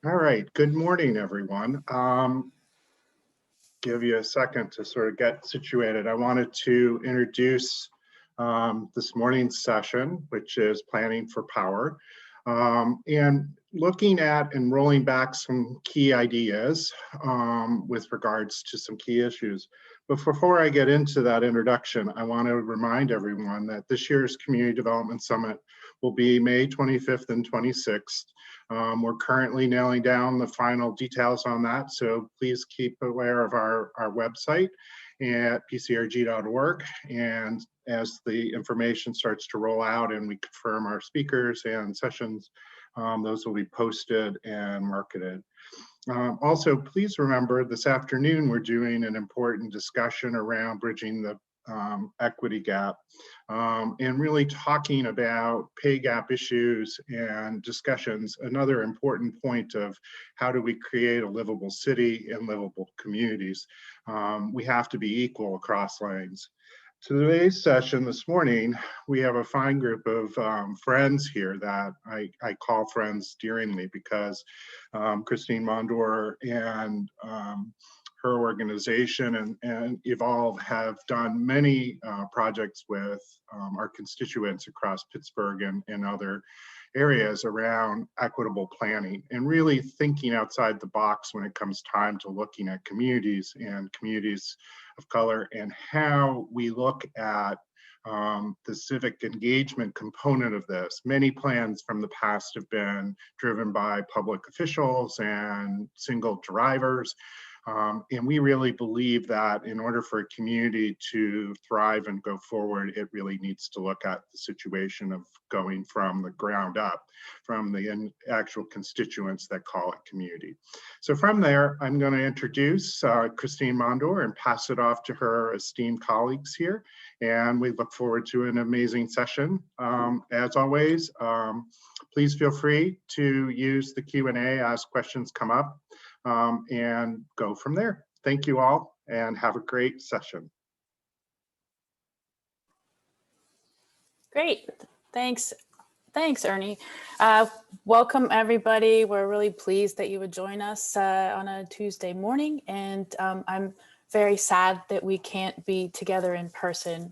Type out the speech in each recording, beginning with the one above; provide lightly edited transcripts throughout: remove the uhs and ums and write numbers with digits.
All right, good morning, everyone. Give you a second to sort of get situated. I wanted to introduce this morning's session, which is Planning for Power, and looking at and rolling back some key ideas with regards to some key issues. But before I get into that introduction, I want to remind everyone that this year's Community Development Summit will be May 25th and 26th. We're currently nailing down the final details on that, so please keep aware of our website at pcrg.org. And as the information starts to roll out and we confirm our speakers and sessions, those will be posted and marketed. Also, please remember this afternoon we're doing an important discussion around bridging the equity gap and really talking about pay gap issues and discussions. Another important point of how do we create a livable city and livable communities. We have to be equal across lanes. Today's session this morning, we have a fine group of friends here that I call friends endearingly because Christine Mondor and her organization and Evolve have done many projects with our constituents across Pittsburgh and other areas around equitable planning and really thinking outside the box when it comes time to looking at communities and communities of color and how we look at the civic engagement component of this. Many plans from the past have been driven by public officials and single drivers. And we really believe that in order for a community to thrive and go forward, it really needs to look at the situation of going from the ground up, from the actual constituents that call it community. So from there, I'm going to introduce Christine Mondor and pass it off to her esteemed colleagues here. And we look forward to an amazing session. As always, please feel free to use the Q&A as questions come up. And go from there. Thank you all and have a great session. Great, thanks Ernie. Welcome everybody. We're really pleased that you would join us on a Tuesday morning, and I'm very sad that we can't be together in person.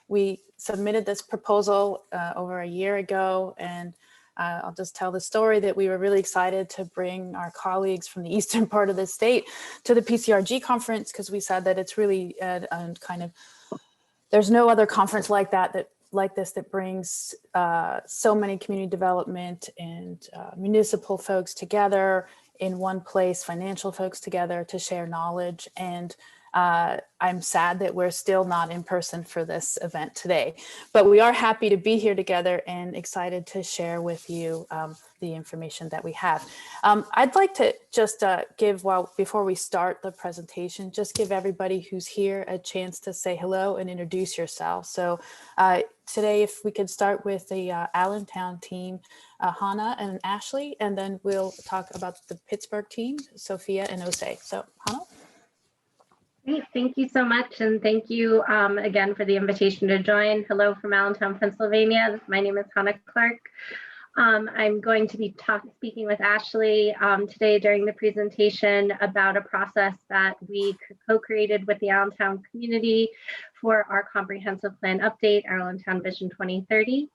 We submitted this proposal over a year ago, and I'll just tell the story that we were really excited to bring our colleagues from the eastern part of the state to the PCRG conference because we said that it's really there's no other conference like this that brings so many community development and municipal folks together in one place, financial folks together to share knowledge. And I'm sad that we're still not in person for this event today, but we are happy to be here together and excited to share with you the information that we have. I'd like to just before we start the presentation, just give everybody who's here a chance to say hello and introduce yourself. So today, if we could start with the Allentown team, Hannah and Ashley, and then we'll talk about the Pittsburgh team, Sophia and Osei. So Hannah? Great, thank you so much, and thank you again for the invitation to join. Hello from Allentown, Pennsylvania. My name is Hannah Clark. I'm going to be speaking with Ashley today during the presentation about a process that we co-created with the Allentown community for our comprehensive plan update, Allentown Vision 2030.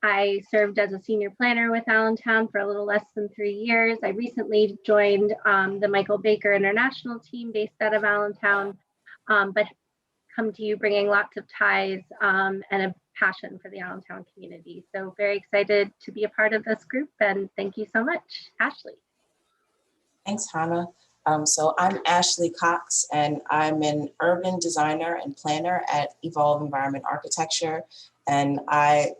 I served as a senior planner with Allentown for a little less than 3 years. I recently joined the Michael Baker International team based out of Allentown, but come to you bringing lots of ties and a passion for the Allentown community. So very excited to be a part of this group, and thank you so much. Ashley. Thanks, Hannah. So I'm Ashley Cox, and I'm an urban designer and planner at Evolve Environment Architecture. And I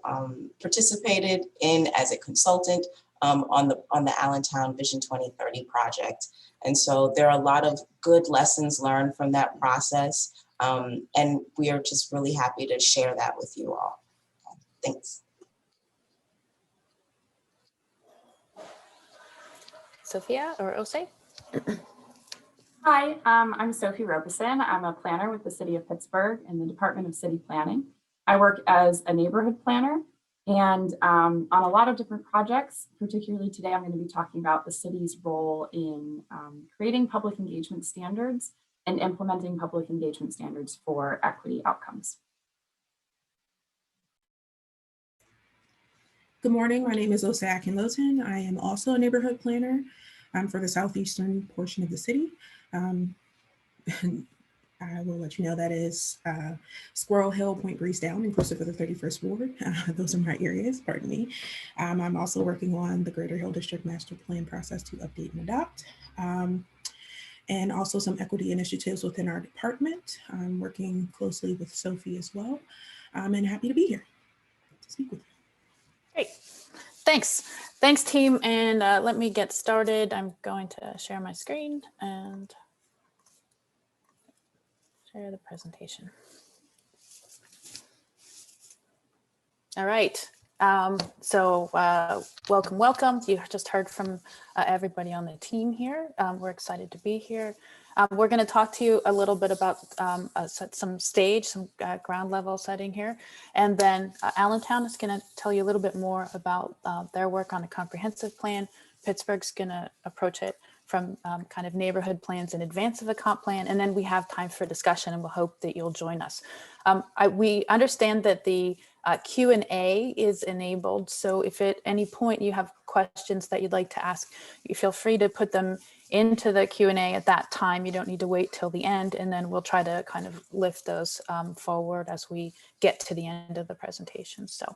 participated as a consultant on the Allentown Vision 2030 project. And so there are a lot of good lessons learned from that process. And we are just really happy to share that with you all. Thanks. Sophia or Osei? Hi, I'm Sophia Robison. I'm a planner with the City of Pittsburgh in the Department of City Planning. I work as a neighborhood planner, And on a lot of different projects, particularly today, I'm going to be talking about the city's role in creating public engagement standards and implementing public engagement standards for equity outcomes. Good morning, my name is Akinlotan. I am also a neighborhood planner for the southeastern portion of the city. I will let you know that is Squirrel Hill, Point Breeze Down, inclusive of the 31st Ward. Those are my areas, pardon me. I'm also working on the Greater Hill District Master Plan process to update and adopt. And also some equity initiatives within our department. I'm working closely with Sophia as well. And happy to be here to speak with you. Great. Thanks. Thanks, team. And let me get started. I'm going to share my screen and share the presentation. All right. Welcome. You just heard from everybody on the team here. We're excited to be here. We're going to talk to you a little bit about some ground level setting here. And then Allentown is going to tell you a little bit more about their work on a comprehensive plan. Pittsburgh's going to approach it from kind of neighborhood plans in advance of a comp plan. And then we have time for discussion, and we'll hope that you'll join us. We understand that the Q&A is enabled. So if at any point you have questions that you'd like to ask, you feel free to put them into the Q&A at that time. You don't need to wait till the end, and then we'll try to kind of lift those forward as we get to the end of the presentation. So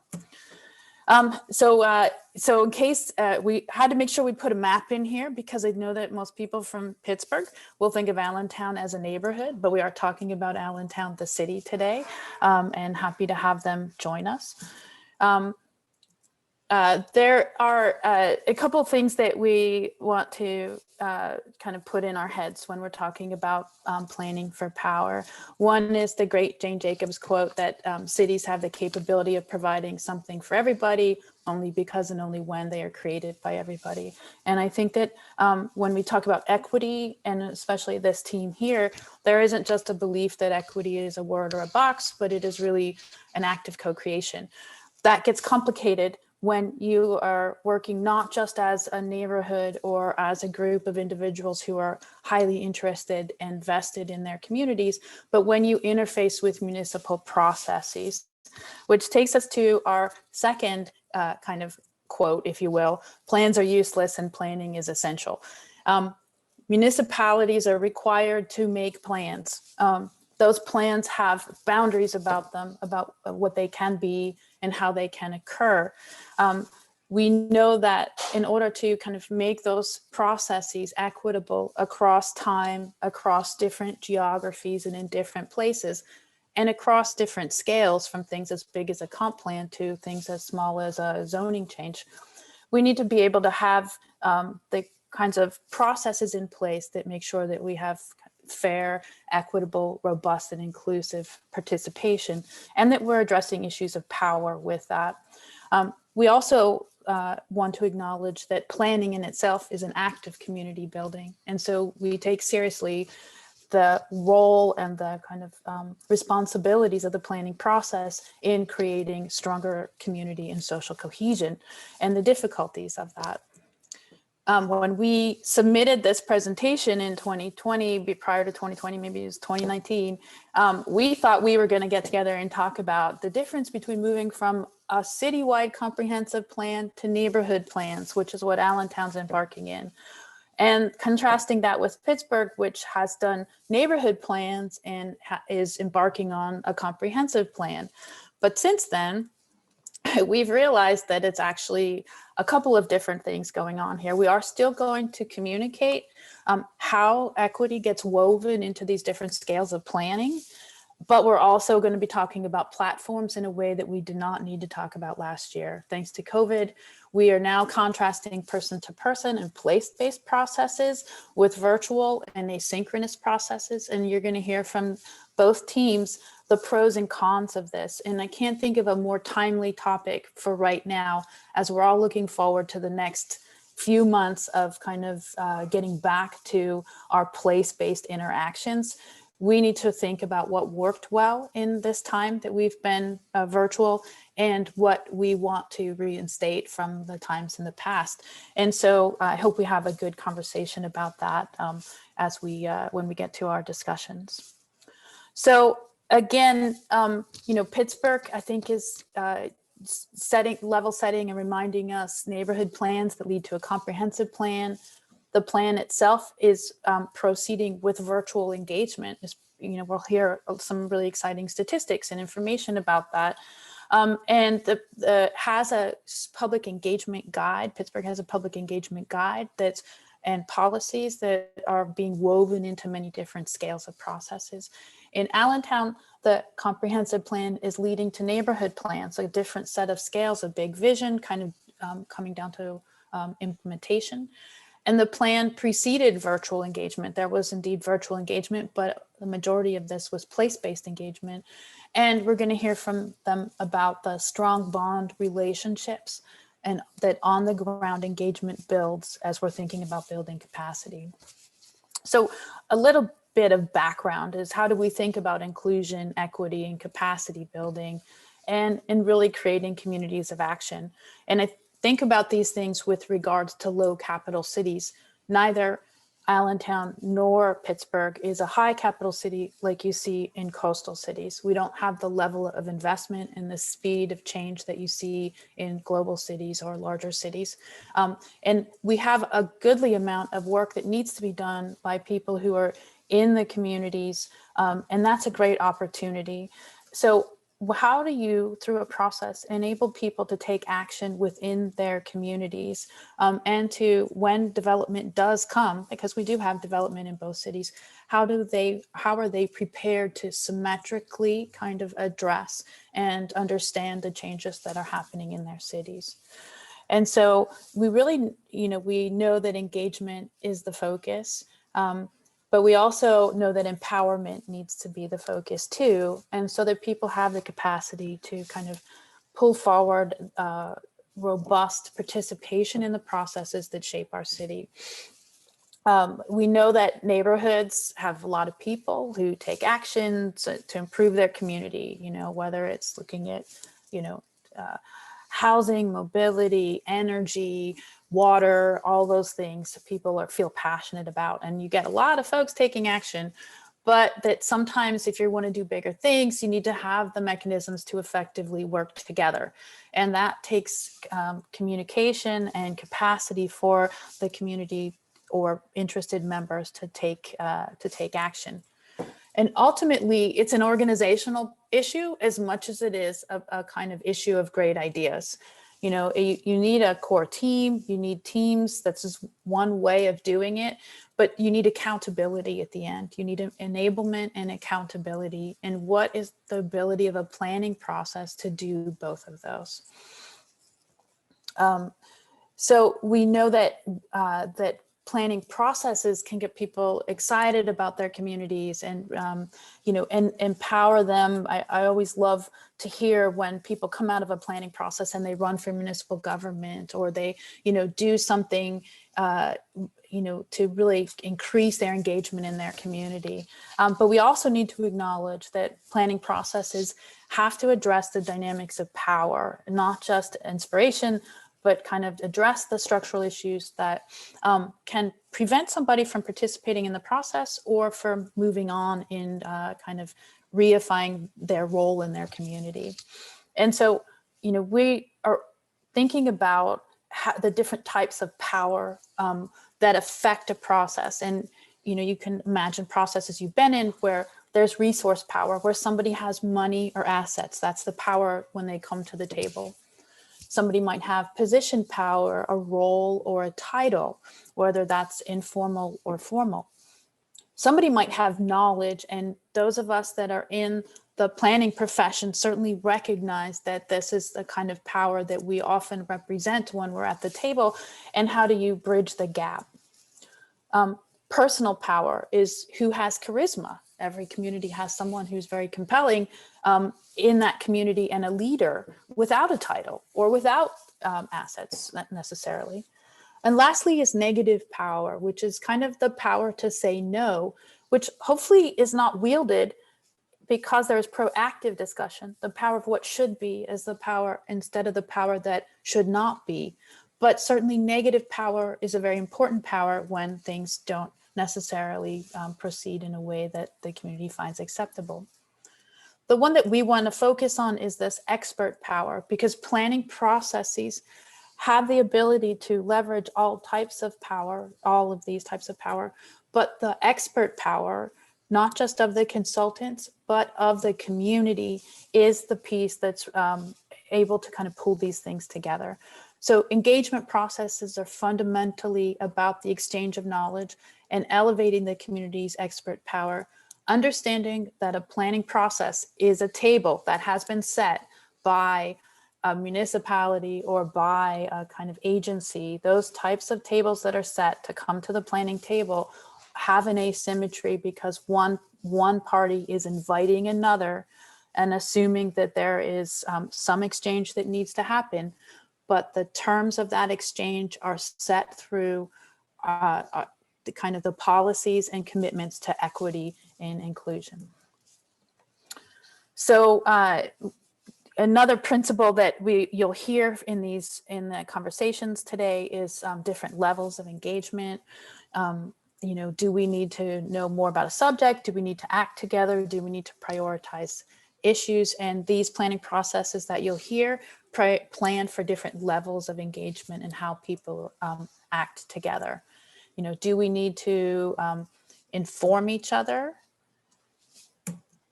in case we had to make sure we put a map in here, because I know that most people from Pittsburgh will think of Allentown as a neighborhood, but we are talking about Allentown, the city today, and happy to have them join us. There are a couple of things that we want to kind of put in our heads when we're talking about planning for power. One is the great Jane Jacobs quote that cities have the capability of providing something for everybody only because and only when they are created by everybody. And I think that when we talk about equity, and especially this team here, there isn't just a belief that equity is a word or a box, but it is really an act of co-creation. That gets complicated when you are working not just as a neighborhood or as a group of individuals who are highly interested and vested in their communities, but when you interface with municipal processes, which takes us to our second kind of quote, if you will: plans are useless and planning is essential. Municipalities are required to make plans. Those plans have boundaries about them, about what they can be and how they can occur. We know that in order to kind of make those processes equitable across time, across different geographies and in different places, and across different scales, from things as big as a comp plan to things as small as a zoning change, we need to be able to have the kinds of processes in place that make sure that we have fair, equitable, robust, and inclusive participation, and that we're addressing issues of power with that. We also want to acknowledge that planning in itself is an act of community building. And so we take seriously the role and the kind of responsibilities of the planning process in creating stronger community and social cohesion, and the difficulties of that. When we submitted this presentation in 2020, prior to 2020, maybe it was 2019, we thought we were going to get together and talk about the difference between moving from a citywide comprehensive plan to neighborhood plans, which is what Allentown's embarking in, and contrasting that with Pittsburgh, which has done neighborhood plans and is embarking on a comprehensive plan. But since then, we've realized that it's actually a couple of different things going on here. We are still going to communicate how equity gets woven into these different scales of planning, but we're also going to be talking about platforms in a way that we did not need to talk about last year. Thanks to COVID, we are now contrasting person-to-person and place-based processes with virtual and asynchronous processes, and you're going to hear from both teams the pros and cons of this. And I can't think of a more timely topic for right now, as we're all looking forward to the next few months of kind of getting back to our place-based interactions. we need to think about what worked well in this time that we've been virtual and what we want to reinstate from the times in the past. And so I hope we have a good conversation about that as we when we get to our discussions. So again, Pittsburgh, I think, is level setting and reminding us reminding plans that lead to a comprehensive plan. The plan itself is proceeding with virtual engagement. We'll hear some really exciting statistics and information about that. And has a public engagement guide. Pittsburgh has a public engagement guide and policies that are being woven into many different scales of processes. In Allentown, the comprehensive plan is leading to neighborhood plans, a different set of scales, a big vision, kind of coming down to implementation. And the plan preceded virtual engagement. There was indeed virtual engagement, but the majority of this was place-based engagement. And we're going to hear from them about the strong bond relationships and that on-the-ground engagement builds as we're thinking about building capacity. So a little bit of background is, how do we think about inclusion, equity, and capacity building, and really creating communities of action? And I think about these things with regards to low capital cities. Neither Allentown nor Pittsburgh is a high capital city like you see in coastal cities. We don't have the level of investment and the speed of change that you see in global cities or larger cities. And we have a goodly amount of work that needs to be done by people who are in the communities, and that's a great opportunity. So how do you, through a process, enable people to take action within their communities and to, when development does come, because we do have development in both cities, how are they prepared to symmetrically kind of address and understand the changes that are happening in their cities? And so we really, we know that engagement is the focus. But we also know that empowerment needs to be the focus too. And so that people have the capacity to kind of pull forward robust participation in the processes that shape our city. We know that neighborhoods have a lot of people who take action to improve their community, whether it's looking at, housing, mobility, energy, water, all those things people feel passionate about. And you get a lot of folks taking action, but that sometimes if you want to do bigger things, you need to have the mechanisms to effectively work together. And that takes communication and capacity for the community or interested members to take action. And ultimately, it's an organizational issue as much as it is a kind of issue of great ideas. You need a core team, you need teams. That's just one way of doing it, but you need accountability at the end. You need enablement and accountability. And what is the ability of a planning process to do both of those? So we know that planning processes can get people excited about their communities and, and empower them. I always love to hear when people come out of a planning process and they run for municipal government, or they, do something, to really increase their engagement in their community. But we also need to acknowledge that planning processes have to address the dynamics of power, not just inspiration, but kind of address the structural issues that can prevent somebody from participating in the process or from moving on in kind of reifying their role in their community. And so, we are thinking about the different types of power that affect a process. And, you can imagine processes you've been in where there's resource power, where somebody has money or assets. That's the power when they come to the table. Somebody might have position power, a role, or a title, whether that's informal or formal. Somebody might have knowledge, and those of us that are in the planning profession certainly recognize that this is the kind of power that we often represent when we're at the table. And how do you bridge the gap? Personal power is who has charisma. Every community has someone who's very compelling in that community and a leader without a title or without assets necessarily. And lastly is negative power, which is kind of the power to say no which hopefully is not wielded because there is proactive discussion. The power of what should be is the power instead of the power that should not be. But certainly negative power is a very important power when things don't necessarily proceed in a way that the community finds acceptable. The one that we want to focus on is this expert power, because planning processes have the ability to leverage all types of power, all of these types of power, but the expert power, not just of the consultants, but of the community, is the piece that's able to kind of pull these things together. So engagement processes are fundamentally about the exchange of knowledge and elevating the community's expert power, understanding that a planning process is a table that has been set by a municipality or by a kind of agency. Those types of tables that are set to come to the planning table have an asymmetry because one party is inviting another and assuming that there is some exchange that needs to happen, but the terms of that exchange are set through the kind of the policies and commitments to equity and inclusion. So another principle that you'll hear in the conversations today is different levels of engagement. You know, do we need to know more about a subject? Do we need to act together? Do we need to prioritize issues? And these planning processes that you'll hear plan for different levels of engagement and how people act together. You know, do we need to inform each other?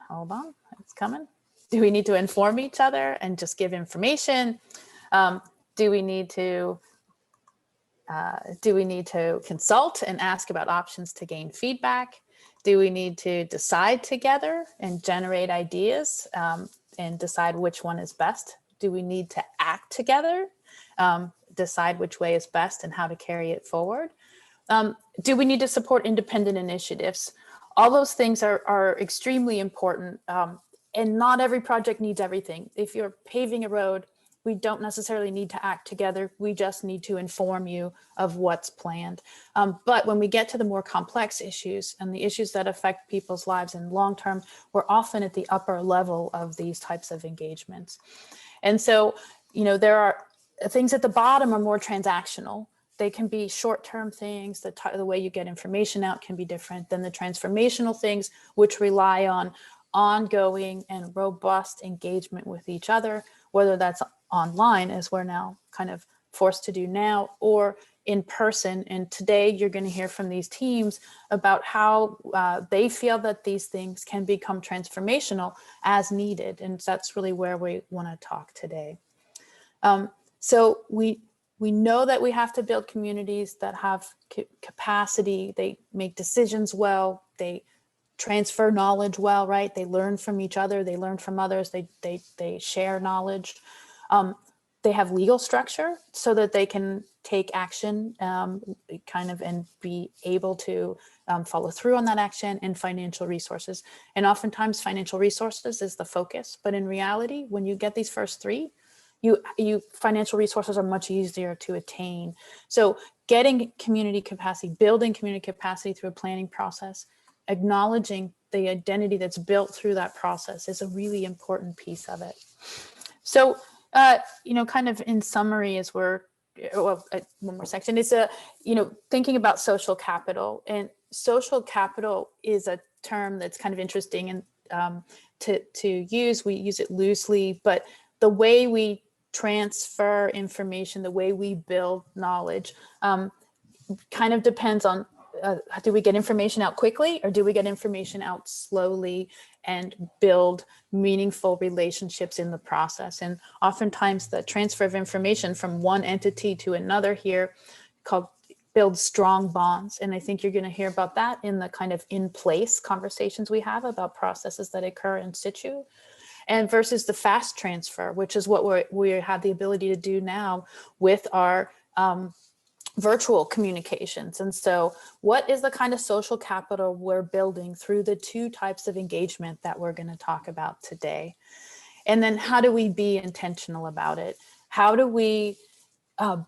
Hold on, it's coming. Do we need to inform each other and just give information? Do we need to consult and ask about options to gain feedback? Do we need to decide together and generate ideas and decide which one is best? Do we need to act together, decide which way is best and how to carry it forward? Do we need to support independent initiatives? All those things are extremely important, and not every project needs everything. If you're paving a road, we don't necessarily need to act together. We just need to inform you of what's planned. But when we get to the more complex issues and the issues that affect people's lives in long term, we're often at the upper level of these types of engagements. And so, you know, there are things at the bottom are more transactional. They can be short-term things. The way you get information out can be different than the transformational things, which rely on ongoing and robust engagement with each other, whether that's online, as we're now kind of forced to do now, or in person. And today you're going to hear from these teams about how they feel that these things can become transformational as needed. And that's really where we want to talk today. So we know that we have to build communities that have capacity. They make decisions well. They transfer knowledge well, right? They learn from each other. They learn from others. They share knowledge. They have legal structure so that they can take action and be able to follow through on that action, and financial resources. And oftentimes financial resources is the focus, but in reality, when you get these first three, financial resources are much easier to attain. So getting community capacity, building community capacity through a planning process, acknowledging the identity that's built through that process is a really important piece of it. So, you know, kind of in summary, as one more section is thinking about social capital. And social capital is a term that's kind of interesting and to use. We use it loosely, but the way we transfer information, the way we build knowledge, kind of depends on do we get information out quickly, or do we get information out slowly and build meaningful relationships in the process? And oftentimes the transfer of information from one entity to another here builds strong bonds. And I think you're going to hear about that in the kind of in place conversations we have about processes that occur in situ. And versus the fast transfer, which is what we have the ability to do now with our virtual communications. And so what is the kind of social capital we're building through the two types of engagement that we're going to talk about today? And then how do we be intentional about it? How do we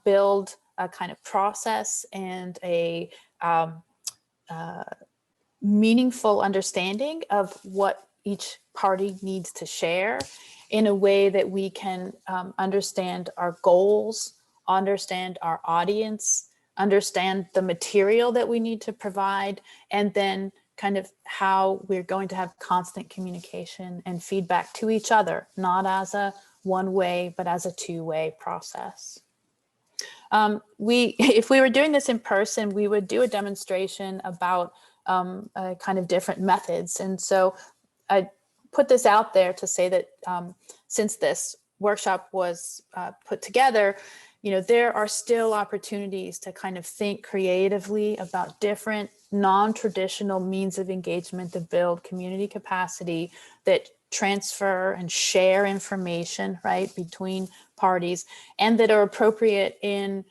build a kind of process and a meaningful understanding of what each party needs to share in a way that we can understand our goals, understand our audience, understand the material that we need to provide, and then kind of how we're going to have constant communication and feedback to each other, not as a one-way, but as a two-way process. If we were doing this in person, we would do a demonstration about kind of different methods. And so I put this out there to say that since this workshop was put together, there are still opportunities to kind of think creatively about different non-traditional means of engagement to build community capacity that transfer and share information, right, between parties, and that are appropriate in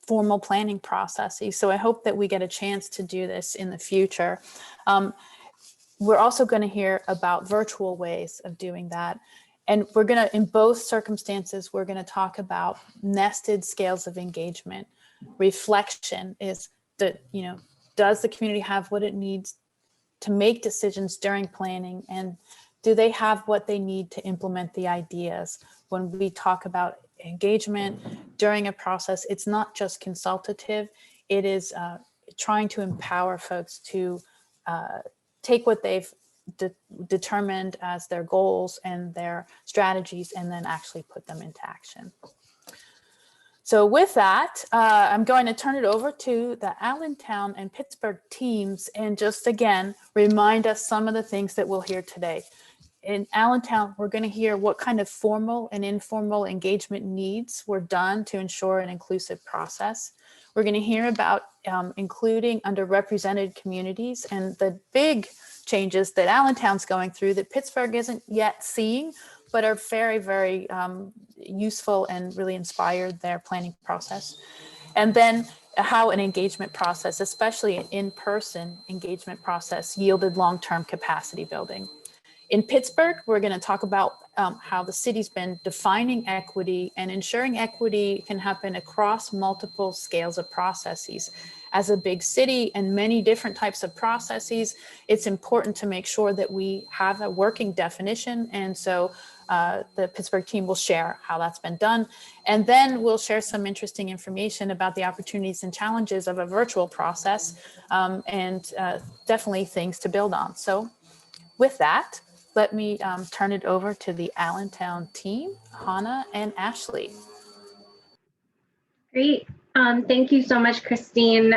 formal planning processes. So I hope that we get a chance to do this in the future. We're also going to hear about virtual ways of doing that. And we're going to, in both circumstances, we're going to talk about nested scales of engagement. Reflection is that, does the community have what it needs to make decisions during planning? And do they have what they need to implement the ideas? When we talk about engagement during a process, it's not just consultative. It is trying to empower folks to take what they've determined as their goals and their strategies and then actually put them into action. So with that, I'm going to turn it over to the Allentown and Pittsburgh teams and just again, remind us some of the things that we'll hear today. In Allentown, we're going to hear what kind of formal and informal engagement needs were done to ensure an inclusive process. We're going to hear about including underrepresented communities and the big changes that Allentown's going through that Pittsburgh isn't yet seeing, but are very, very useful and really inspired their planning process. And then how an engagement process, especially an in-person engagement process, yielded long-term capacity building. In Pittsburgh, we're going to talk about how the city's been defining equity and ensuring equity can happen across multiple scales of processes. As a big city and many different types of processes, it's important to make sure that we have a working definition. And so the Pittsburgh team will share how that's been done. And then we'll share some interesting information about the opportunities and challenges of a virtual process and definitely things to build on. So with that, let me turn it over to the Allentown team, Hannah and Ashley. Great. Thank you so much, Christine,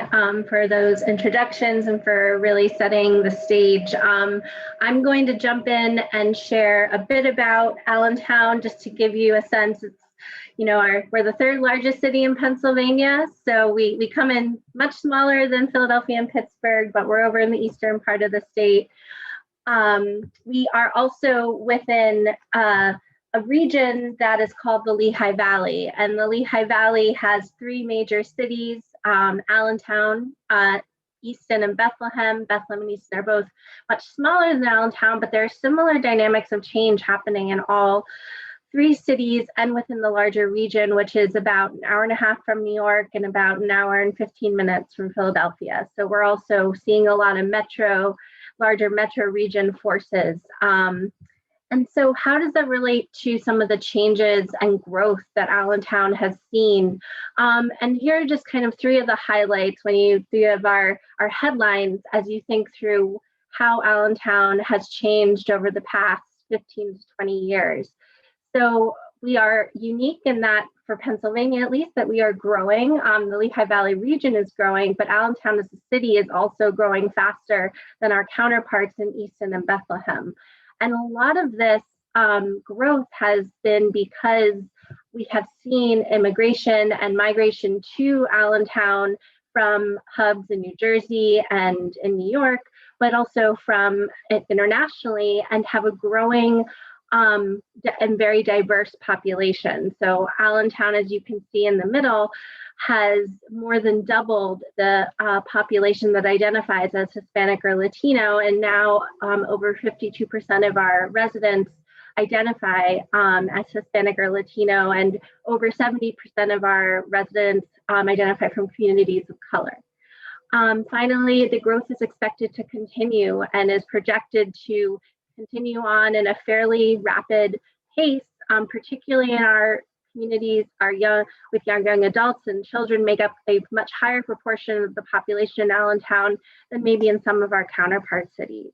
for those introductions and for really setting the stage. I'm going to jump in and share a bit about Allentown just to give you a sense. It's, we're the third largest city in Pennsylvania, so we come in much smaller than Philadelphia and Pittsburgh, but we're over in the eastern part of the state. We are also within a region that is called the Lehigh Valley, and the Lehigh Valley has three major cities, Allentown, Easton, and Bethlehem. Bethlehem and Easton are both much smaller than Allentown, but there are similar dynamics of change happening in all three cities and within the larger region, which is about an hour and a half from New York and about an hour and 15 minutes from Philadelphia. So we're also seeing a lot of larger metro region forces. And so how does that relate to some of the changes and growth that Allentown has seen? And here are just kind of three of the highlights three of our headlines as you think through how Allentown has changed over the past 15 to 20 years. So we are unique in that, for Pennsylvania at least, that we are growing. The Lehigh Valley region is growing, but Allentown as a city is also growing faster than our counterparts in Easton and Bethlehem. And a lot of this growth has been because we have seen immigration and migration to Allentown from hubs in New Jersey and in New York, but also from internationally, and have a growing and very diverse population. So Allentown, as you can see in the middle, has more than doubled the population that identifies as Hispanic or Latino, and now over 52% of our residents identify as Hispanic or Latino, and over 70% of our residents identify from communities of color. Finally, the growth is expected to continue and is projected to continue on in a fairly rapid pace, particularly in our communities. With young adults and children make up a much higher proportion of the population in Allentown than maybe in some of our counterpart cities.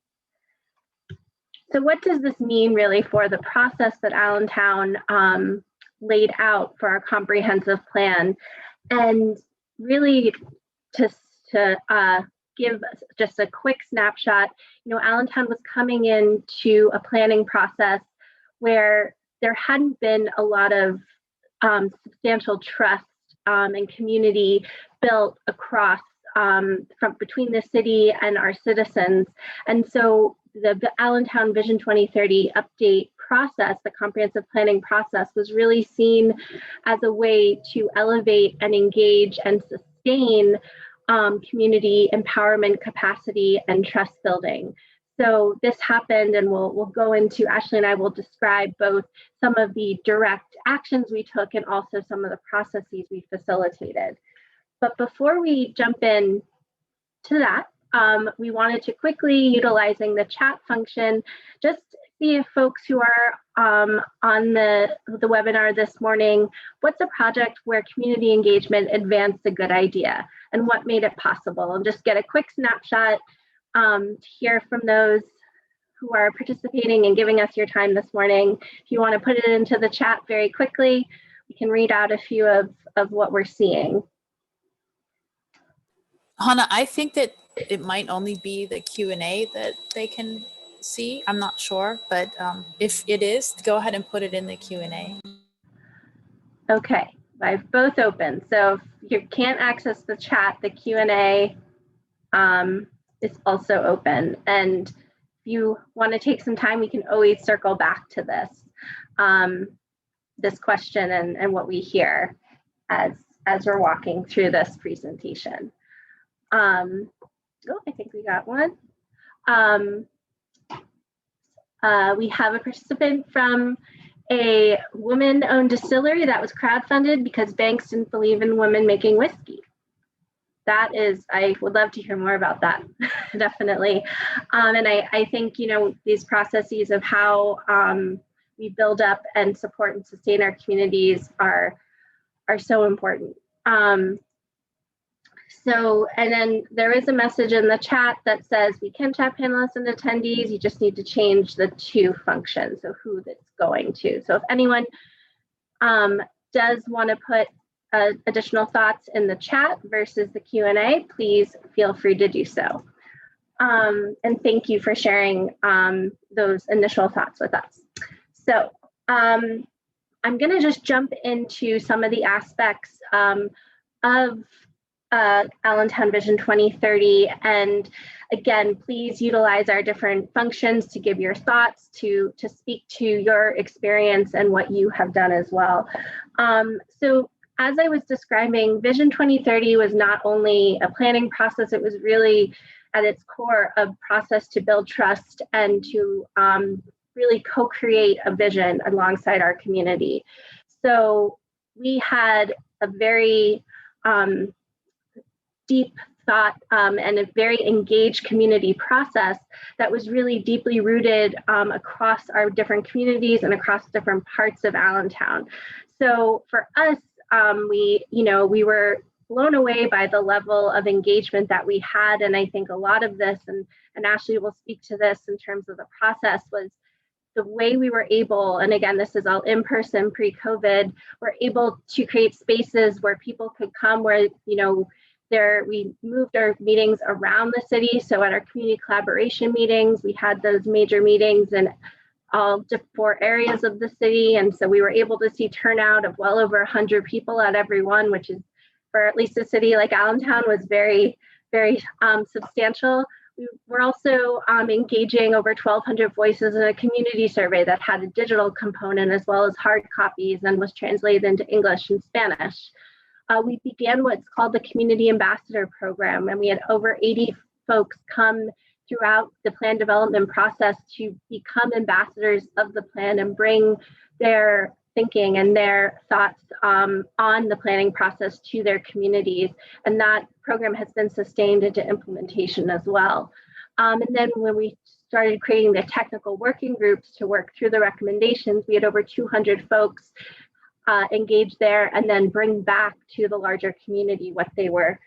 So what does this mean really for the process that Allentown laid out for our comprehensive plan? And really to give just a quick snapshot, Allentown was coming into a planning process where there hadn't been a lot of substantial trust and community built across from between the city and our citizens. And so the Allentown Vision 2030 update process, the comprehensive planning process, was really seen as a way to elevate and engage and sustain community empowerment, capacity, and trust building. So this happened, and we'll go into, Ashley and I will describe both some of the direct actions we took and also some of the processes we facilitated. But before we jump in to that, we wanted to quickly, utilizing the chat function, just see if folks who are on the webinar this morning, what's a project where community engagement advanced a good idea and what made it possible? And just get a quick snapshot to hear from those who are participating and giving us your time this morning. If you want to put it into the chat very quickly, we can read out a few of what we're seeing. Hannah, I think that it might only be the Q&A that they can see. I'm not sure, but if it is, go ahead and put it in the Q&A. Okay, I've both open. So if you can't access the chat, the Q&A is also open. And if you want to take some time, we can always circle back to this, this question and what we hear as we're walking through this presentation. I think we got one. We have a participant from a woman-owned distillery that was crowdfunded because banks didn't believe in women making whiskey. That is, I would love to hear more about that, definitely. And I think, these processes of how we build up and support and sustain our communities are so important. And then there is a message in the chat that says we can chat panelists and attendees, you just need to change the to function, so who that's going to. So if anyone does want to put additional thoughts in the chat versus the Q&A, please feel free to do so. And thank you for sharing those initial thoughts with us. So I'm going to just jump into some of the aspects of Allentown Vision 2030. And again, please utilize our different functions to give your thoughts, to speak to your experience and what you have done as well. So as I was describing, Vision 2030 was not only a planning process, it was really at its core a process to build trust and to really co-create a vision alongside our community. So we had a very deep thought and a very engaged community process that was really deeply rooted across our different communities and across different parts of Allentown. So for us, we were blown away by the level of engagement that we had. And I think a lot of this, and Ashley will speak to this in terms of the process, was the way we were able, and again, this is all in person pre-COVID, we're able to create spaces where people could come where, we moved our meetings around the city. So at our community collaboration meetings, we had those major meetings in all 4 areas of the city. And so we were able to see turnout of well over 100 people at every one, which is, for at least a city like Allentown, was very, very substantial. We were also engaging over 1,200 voices in a community survey that had a digital component as well as hard copies and was translated into English and Spanish. We began what's called the Community Ambassador Program, and we had over 80 folks come throughout the plan development process to become ambassadors of the plan and bring their thinking and their thoughts on the planning process to their communities. And that program has been sustained into implementation as well. And then when we started creating the technical working groups to work through the recommendations, we had over 200 folks engage there and then bring back to the larger community what they were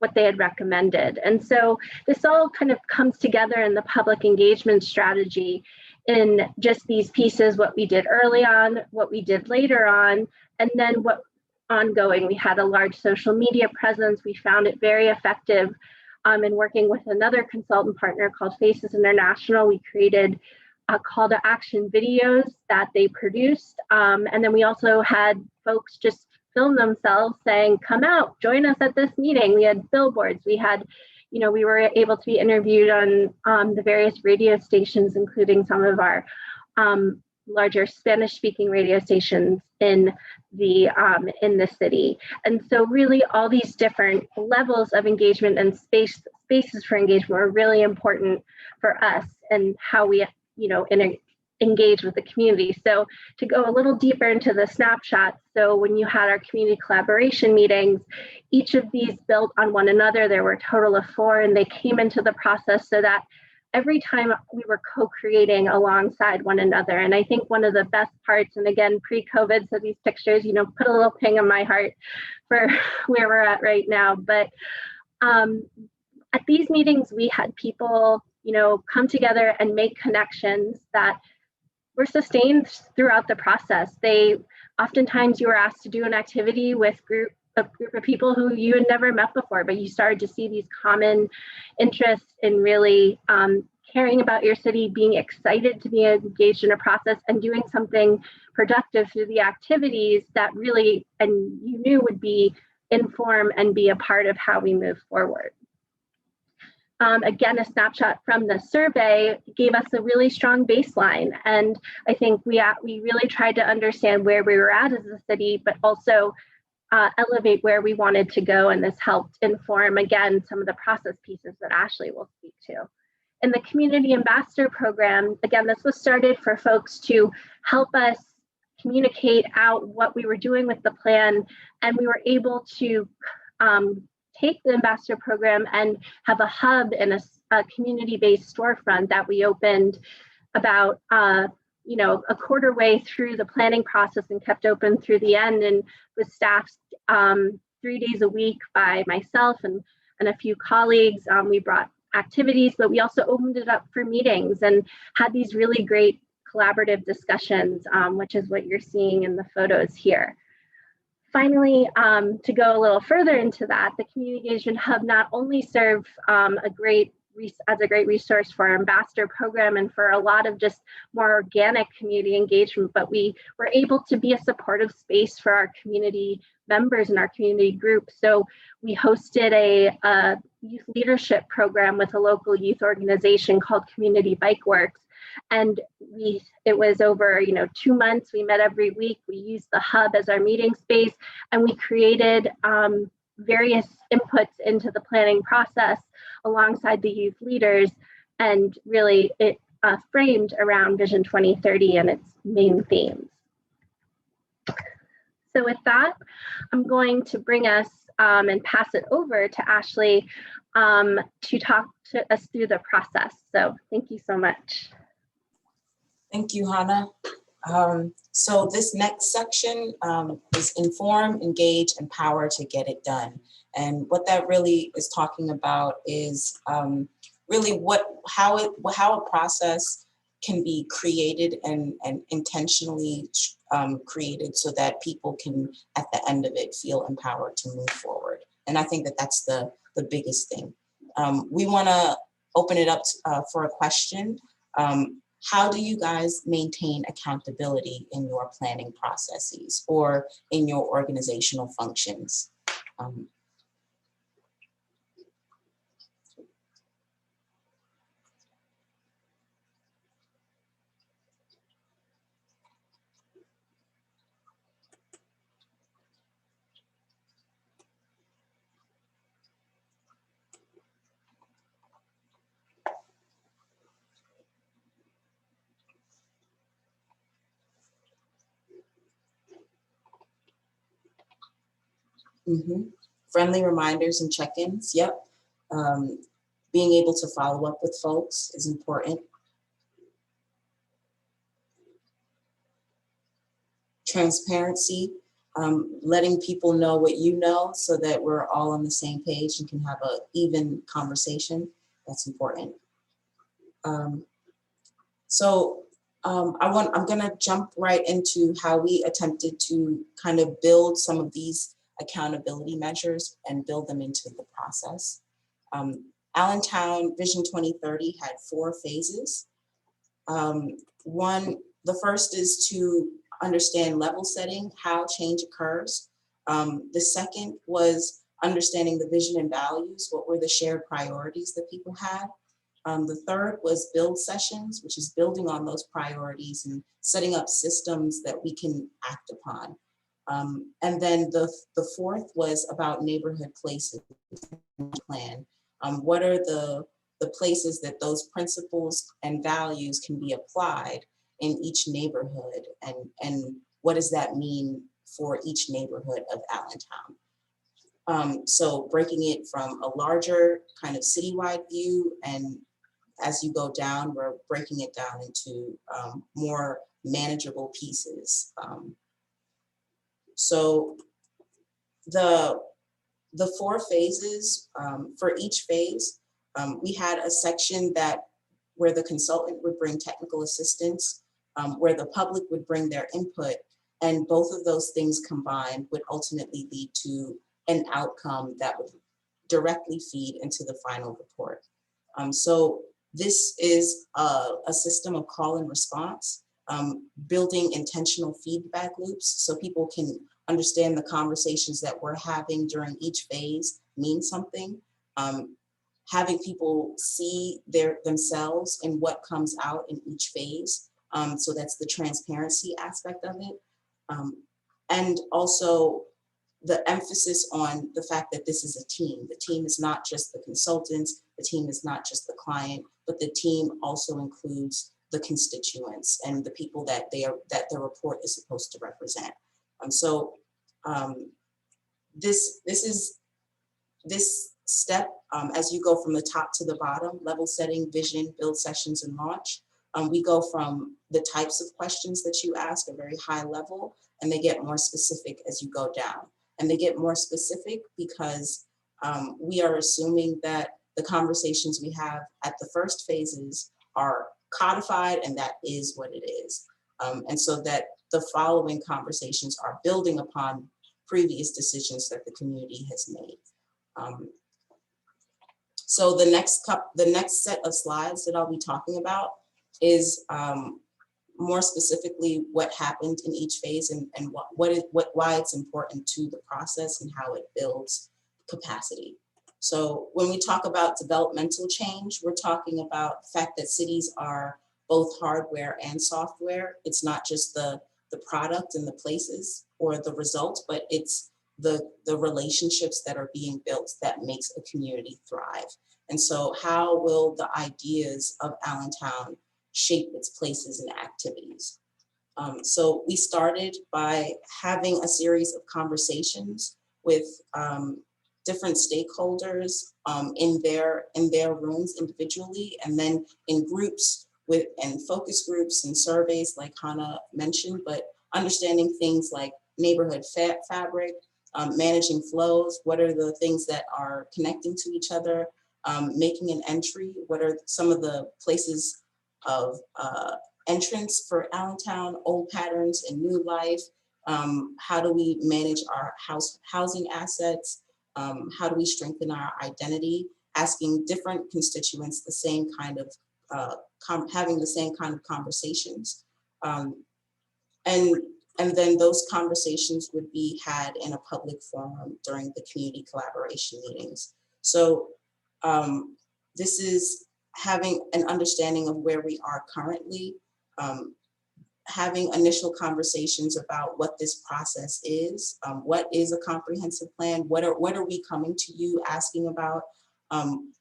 what they had recommended. And so this all kind of comes together in the public engagement strategy in just these pieces, what we did early on, what we did later on, and then what ongoing. We had a large social media presence. We found it very effective in working with another consultant partner called Faces International. We created call to action videos that they produced. And then we also had folks just film themselves saying, come out, join us at this meeting. We had billboards. We had, we were able to be interviewed on the various radio stations, including some of our larger Spanish speaking radio stations in the city. And so really all these different levels of engagement and spaces for engagement were really important for us and how we engage with the community. So to go a little deeper into the snapshot, so when you had our community collaboration meetings, each of these built on one another. There were a total of 4, and they came into the process so that every time we were co-creating alongside one another. And I think one of the best parts, and again, pre-COVID, so these pictures, put a little ping in my heart for where we're at right now. But at these meetings, we had people come together and make connections that were sustained throughout the process. Oftentimes you were asked to do an activity with a group of people who you had never met before, but you started to see these common interests in really caring about your city, being excited to be engaged in a process and doing something productive through the activities that really, and you knew would inform and be a part of how we move forward. Again, a snapshot from the survey gave us a really strong baseline. And I think we really tried to understand where we were at as a city, but also elevate where we wanted to go. And this helped inform, again, some of the process pieces that Ashley will speak to. In the Community Ambassador Program, again, this was started for folks to help us communicate out what we were doing with the plan. And we were able to take the ambassador program and have a hub and a community-based storefront that we opened about a quarter way through the planning process and kept open through the end, and was staffed 3 days a week by myself and a few colleagues. We brought activities, but we also opened it up for meetings and had these really great collaborative discussions, which is what you're seeing in the photos here. Finally, to go a little further into that, the Community Engagement Hub not only served as a great resource for our ambassador program and for a lot of just more organic community engagement, but we were able to be a supportive space for our community members and our community groups. So we hosted a youth leadership program with a local youth organization called Community Bike Works. And it was over 2 months. We met every week. We used the hub as our meeting space, and we created various inputs into the planning process alongside the youth leaders, and really it framed around Vision 2030 and its main themes. So with that, I'm going to bring us and pass it over to Ashley to talk to us through the process. So thank you so much. Thank you, Hannah. So this next section is inform, engage, empower to get it done. And what that really is talking about is really how a process can be created and intentionally created so that people can, at the end of it, feel empowered to move forward. And I think that that's the biggest thing. We want to open it up for a question. How do you guys maintain accountability in your planning processes or in your organizational functions? Friendly reminders and check-ins, yep. Being able to follow up with folks is important. Transparency, letting people know what you know so that we're all on the same page and can have an even conversation. That's important. I'm gonna jump right into how we attempted to kind of build some of these accountability measures and build them into the process. Allentown Vision 2030 had 4 phases. The first is to understand level setting, how change occurs. The second was understanding the vision and values, what were the shared priorities that people had. The third was build sessions, which is building on those priorities and setting up systems that we can act upon. And then the fourth was about neighborhood places plan. What are the places that those principles and values can be applied in each neighborhood, and what does that mean for each neighborhood of Allentown? So breaking it from a larger kind of citywide view, and as you go down, we're breaking it down into more manageable pieces. So the 4 phases, for each phase, we had a section where the consultant would bring technical assistance, where the public would bring their input, and both of those things combined would ultimately lead to an outcome that would directly feed into the final report. So this is a system of call and response, building intentional feedback loops so people can understand the conversations that we're having during each phase mean something. Having people see themselves in what comes out in each phase. So that's the transparency aspect of it. And also the emphasis on the fact that this is a team. The team is not just the consultants, the team is not just the client, but the team also includes the constituents and the people that the report is supposed to represent. This step, as you go from the top to the bottom, level setting, vision, build sessions, and launch, we go from the types of questions that you ask, a very high level, and they get more specific as you go down. And they get more specific because we are assuming that the conversations we have at the first phases are codified, and that is what it is. And so that the following conversations are building upon previous decisions that the community has made. So the next set of slides that I'll be talking about is more specifically what happened in each phase and why it's important to the process and how it builds capacity. So when we talk about developmental change, we're talking about the fact that cities are both hardware and software. It's not just the product and the places or the results, but it's the relationships that are being built that makes a community thrive. And so how will the ideas of Allentown shape its places and activities? So we started by having a series of conversations with different stakeholders in their rooms individually, and then in groups and focus groups and surveys like Hannah mentioned, but understanding things like neighborhood fabric, managing flows, what are the things that are connecting to each other, making an entry, what are some of the places of entrance for Allentown, old patterns and new life, how do we manage our housing assets, how do we strengthen our identity, asking different constituents the same kind of, having the same kind of conversations. And then those conversations would be had in a public forum during the community collaboration meetings. So this is having an understanding of where we are currently, having initial conversations about what this process is, what is a comprehensive plan, what are we coming to you asking about,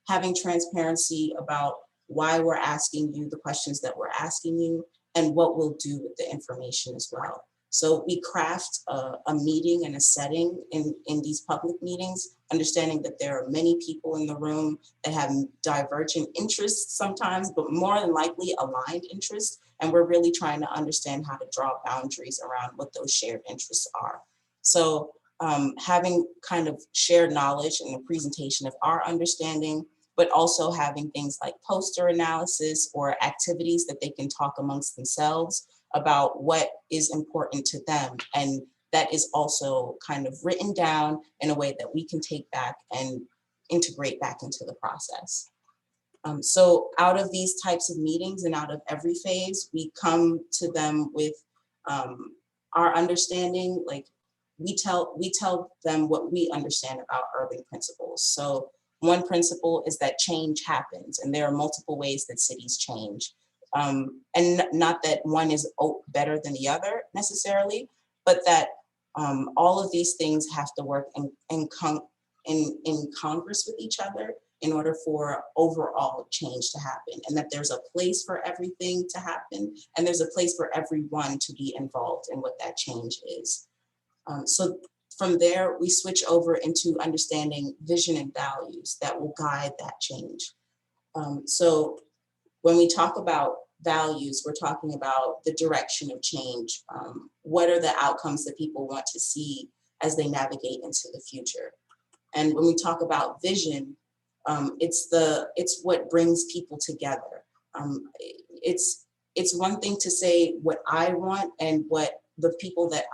having transparency about why we're asking you the questions that we're asking you and what we'll do with the information as well. So we craft a meeting and a setting in these public meetings, understanding that there are many people in the room that have divergent interests sometimes, but more than likely aligned interests. And we're really trying to understand how to draw boundaries around what those shared interests are. So having kind of shared knowledge and a presentation of our understanding, but also having things like poster analysis or activities that they can talk amongst themselves about what is important to them. And that is also kind of written down in a way that we can take back and integrate back into the process. So out of these types of meetings and out of every phase, we come to them with our understanding. Like we tell them what we understand about urban principles. So one principle is that change happens, and there are multiple ways that cities change. And not that one is better than the other necessarily, but that all of these things have to work in Congress with each other in order for overall change to happen, and that there's a place for everything to happen, and there's a place for everyone to be involved in what that change is. So from there, we switch over into understanding vision and values that will guide that change. So when we talk about values, we're talking about the direction of change. What are the outcomes that people want to see as they navigate into the future? And when we talk about vision, it's what brings people together. It's one thing to say what I want and what the people that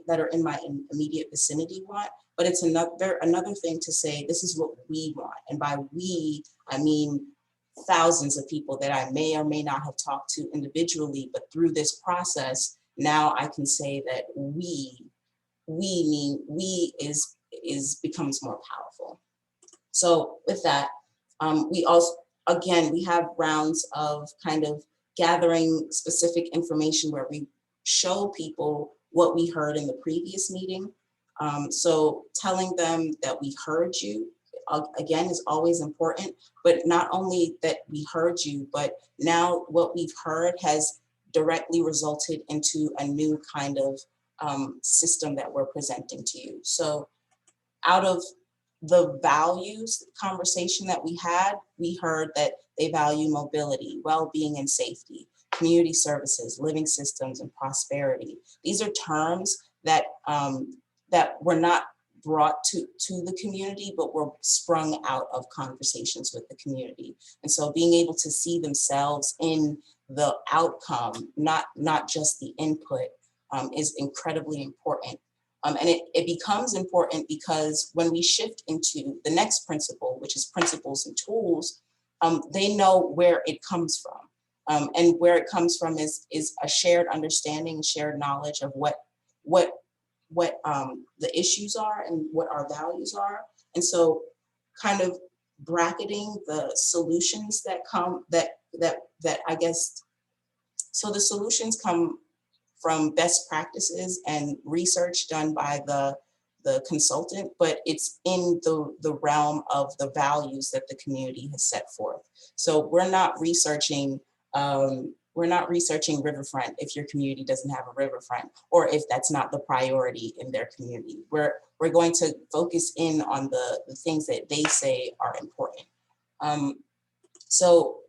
that are in my immediate vicinity want, but it's another thing to say this is what we want. And by we, I mean thousands of people that I may or may not have talked to individually, but through this process, now I can say that we becomes more powerful. So with that, we also, again, we have rounds of kind of gathering specific information where we show people what we heard in the previous meeting. So telling them that we heard you, again, is always important, but not only that we heard you, but now what we've heard has directly resulted into a new kind of system that we're presenting to you. So out of the values conversation that we had, we heard that they value mobility, well-being and safety, community services, living systems, and prosperity. These are terms that that were not brought to the community, but were sprung out of conversations with the community. And so being able to see themselves in the outcome, not just the input, is incredibly important. And it becomes important because when we shift into the next principle, which is principles and tools, they know where it comes from. And where it comes from is a shared understanding, shared knowledge of what the issues are and what our values are. And so kind of bracketing the solutions that come, that I guess, so the solutions come from best practices and research done by the consultant, but it's in the realm of the values that the community has set forth. So we're not researching riverfront if your community doesn't have a riverfront, or if that's not the priority in their community. We're going to focus in on the things that they say are important. So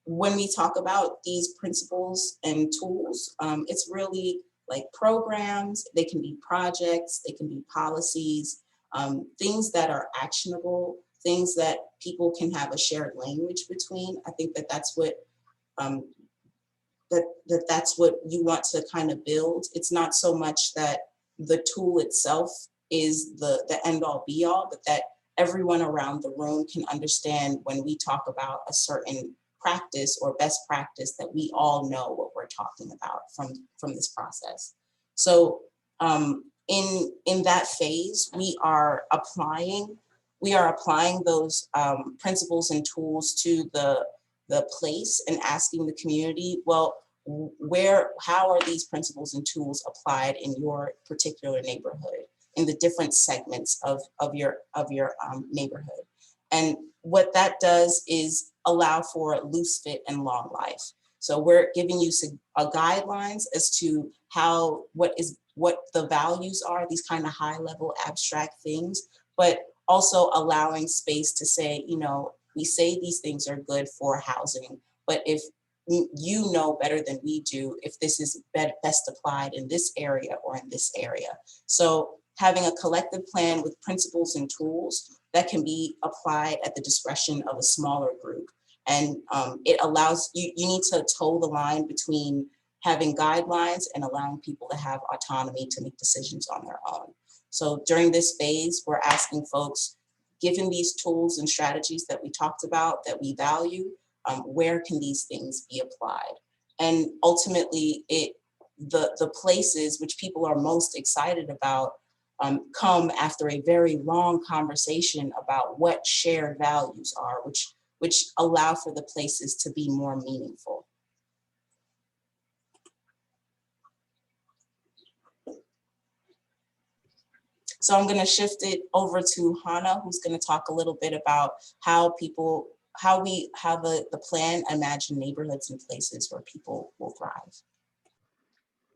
when we talk about these principles and tools, it's really like programs, they can be projects, they can be policies, things that are actionable, things that people can have a shared language between. I think that that's what that's what you want to kind of build. It's not so much that the tool itself is the end all be all, but that everyone around the room can understand when we talk about a certain practice or best practice that we all know what we're talking about from this process. So in that phase, we are applying those principles and tools to the place and asking the community, well, how are these principles and tools applied in your particular neighborhood, in the different segments of your neighborhood? And what that does is allow for loose fit and long life. So we're giving you guidelines as to what the values are, these kind of high level abstract things, but also allowing space to say, we say these things are good for housing, but if you know better than we do if this is best applied in this area or in this area. So having a collective plan with principles and tools that can be applied at the discretion of a smaller group. And it allows you need to toe the line between having guidelines and allowing people to have autonomy to make decisions on their own. So during this phase, we're asking folks, given these tools and strategies that we talked about that we value, where can these things be applied? And ultimately, the places which people are most excited about come after a very long conversation about what shared values are, which allow for the places to be more meaningful. So I'm going to shift it over to Hannah, who's going to talk a little bit about how the plan imagine neighborhoods and places where people will thrive.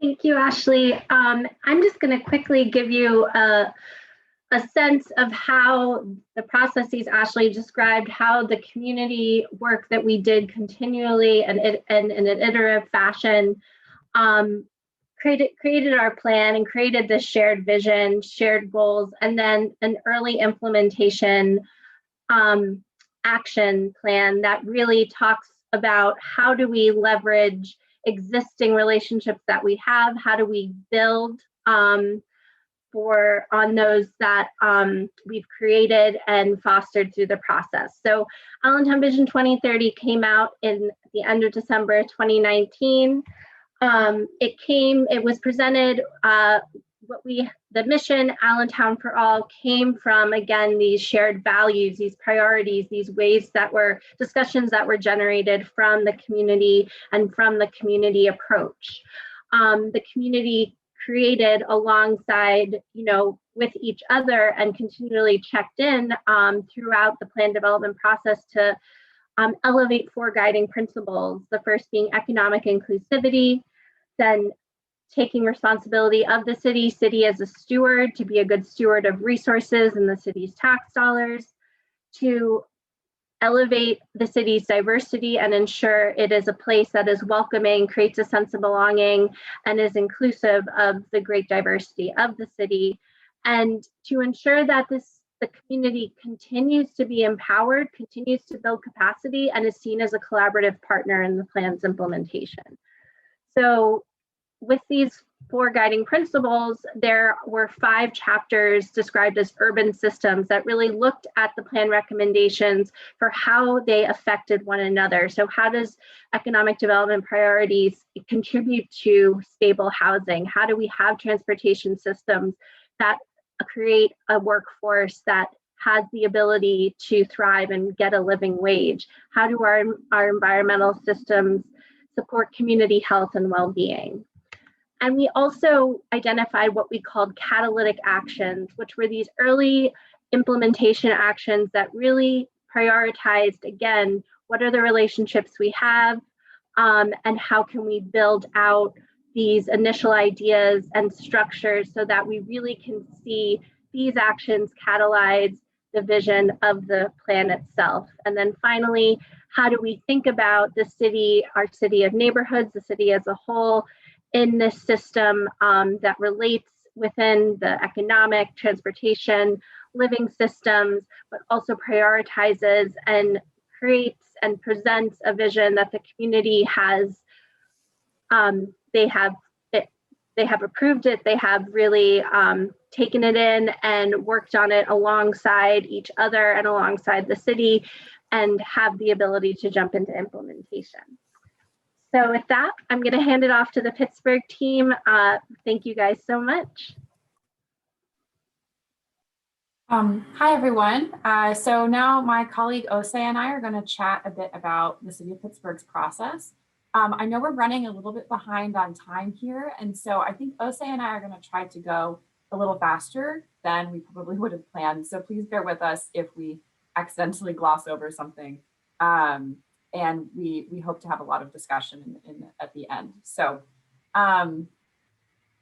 Thank you, Ashley. I'm just going to quickly give you a sense of how the processes Ashley described, how the community work that we did continually and in an iterative fashion created our plan and created this shared vision, shared goals, and then an early implementation action plan that really talks about how do we leverage existing relationships that we have, how do we build on those that we've created and fostered through the process. So Allentown Vision 2030 came out in the end of December 2019. It was presented, the mission, Allentown for All, came from, again, these shared values, these priorities, these discussions that were generated from the community and from the community approach. The community created alongside, with each other and continually checked in throughout the plan development process to elevate 4 guiding principles, the first being economic inclusivity, then taking responsibility of the city as a steward, to be a good steward of resources and the city's tax dollars, to elevate the city's diversity and ensure it is a place that is welcoming, creates a sense of belonging, and is inclusive of the great diversity of the city, and to ensure that the community continues to be empowered, continues to build capacity, and is seen as a collaborative partner in the plan's implementation. So with these 4 guiding principles, there were 5 chapters described as urban systems that really looked at the plan recommendations for how they affected one another. So how does economic development priorities contribute to stable housing? How do we have transportation systems that create a workforce that has the ability to thrive and get a living wage? How do our environmental systems support community health and well-being? And we also identified what we called catalytic actions, which were these early implementation actions that really prioritized, again, what are the relationships we have, and how can we build out these initial ideas and structures so that we really can see these actions catalyze the vision of the plan itself. And then finally, how do we think about the city, our city of neighborhoods, the city as a whole, in this system that relates within the economic, transportation, living systems, but also prioritizes and creates and presents a vision that the community has, they have approved it, they have really taken it in and worked on it alongside each other and alongside the city, and have the ability to jump into implementation. So with that, I'm going to hand it off to the Pittsburgh team. Thank you guys so much. Hi, everyone. So now my colleague Ose and I are going to chat a bit about the City of Pittsburgh's process. I know we're running a little bit behind on time here, and so I think Ose and I are going to try to go a little faster than we probably would have planned. So please bear with us if we accidentally gloss over something. And we hope to have a lot of discussion at the end. So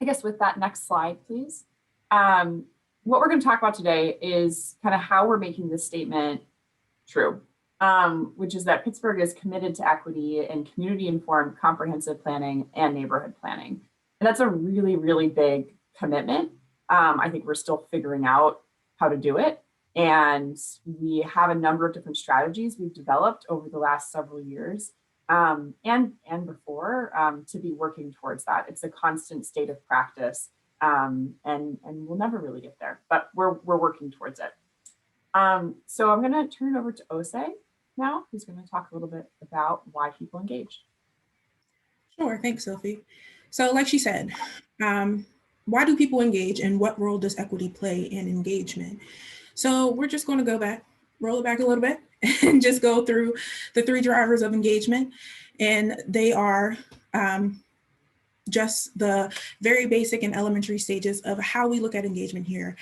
I guess with that next slide, please. What we're going to talk about today is kind of how we're making this statement true, which is that Pittsburgh is committed to equity and community-informed comprehensive planning and neighborhood planning. And that's a really, really big commitment. I think we're still figuring out how to do it. And we have a number of different strategies we've developed over the last several years and before to be working towards that. It's a constant state of practice, and we'll never really get there, but we're working towards it. So I'm going to turn it over to Ose now, who's going to talk a little bit about why people engage. Sure, thanks, Sophie. So like she said, why do people engage and what role does equity play in engagement? So we're just going to roll it back a little bit and just go through the 3 drivers of engagement. And they are just the very basic and elementary stages of how we look at engagement here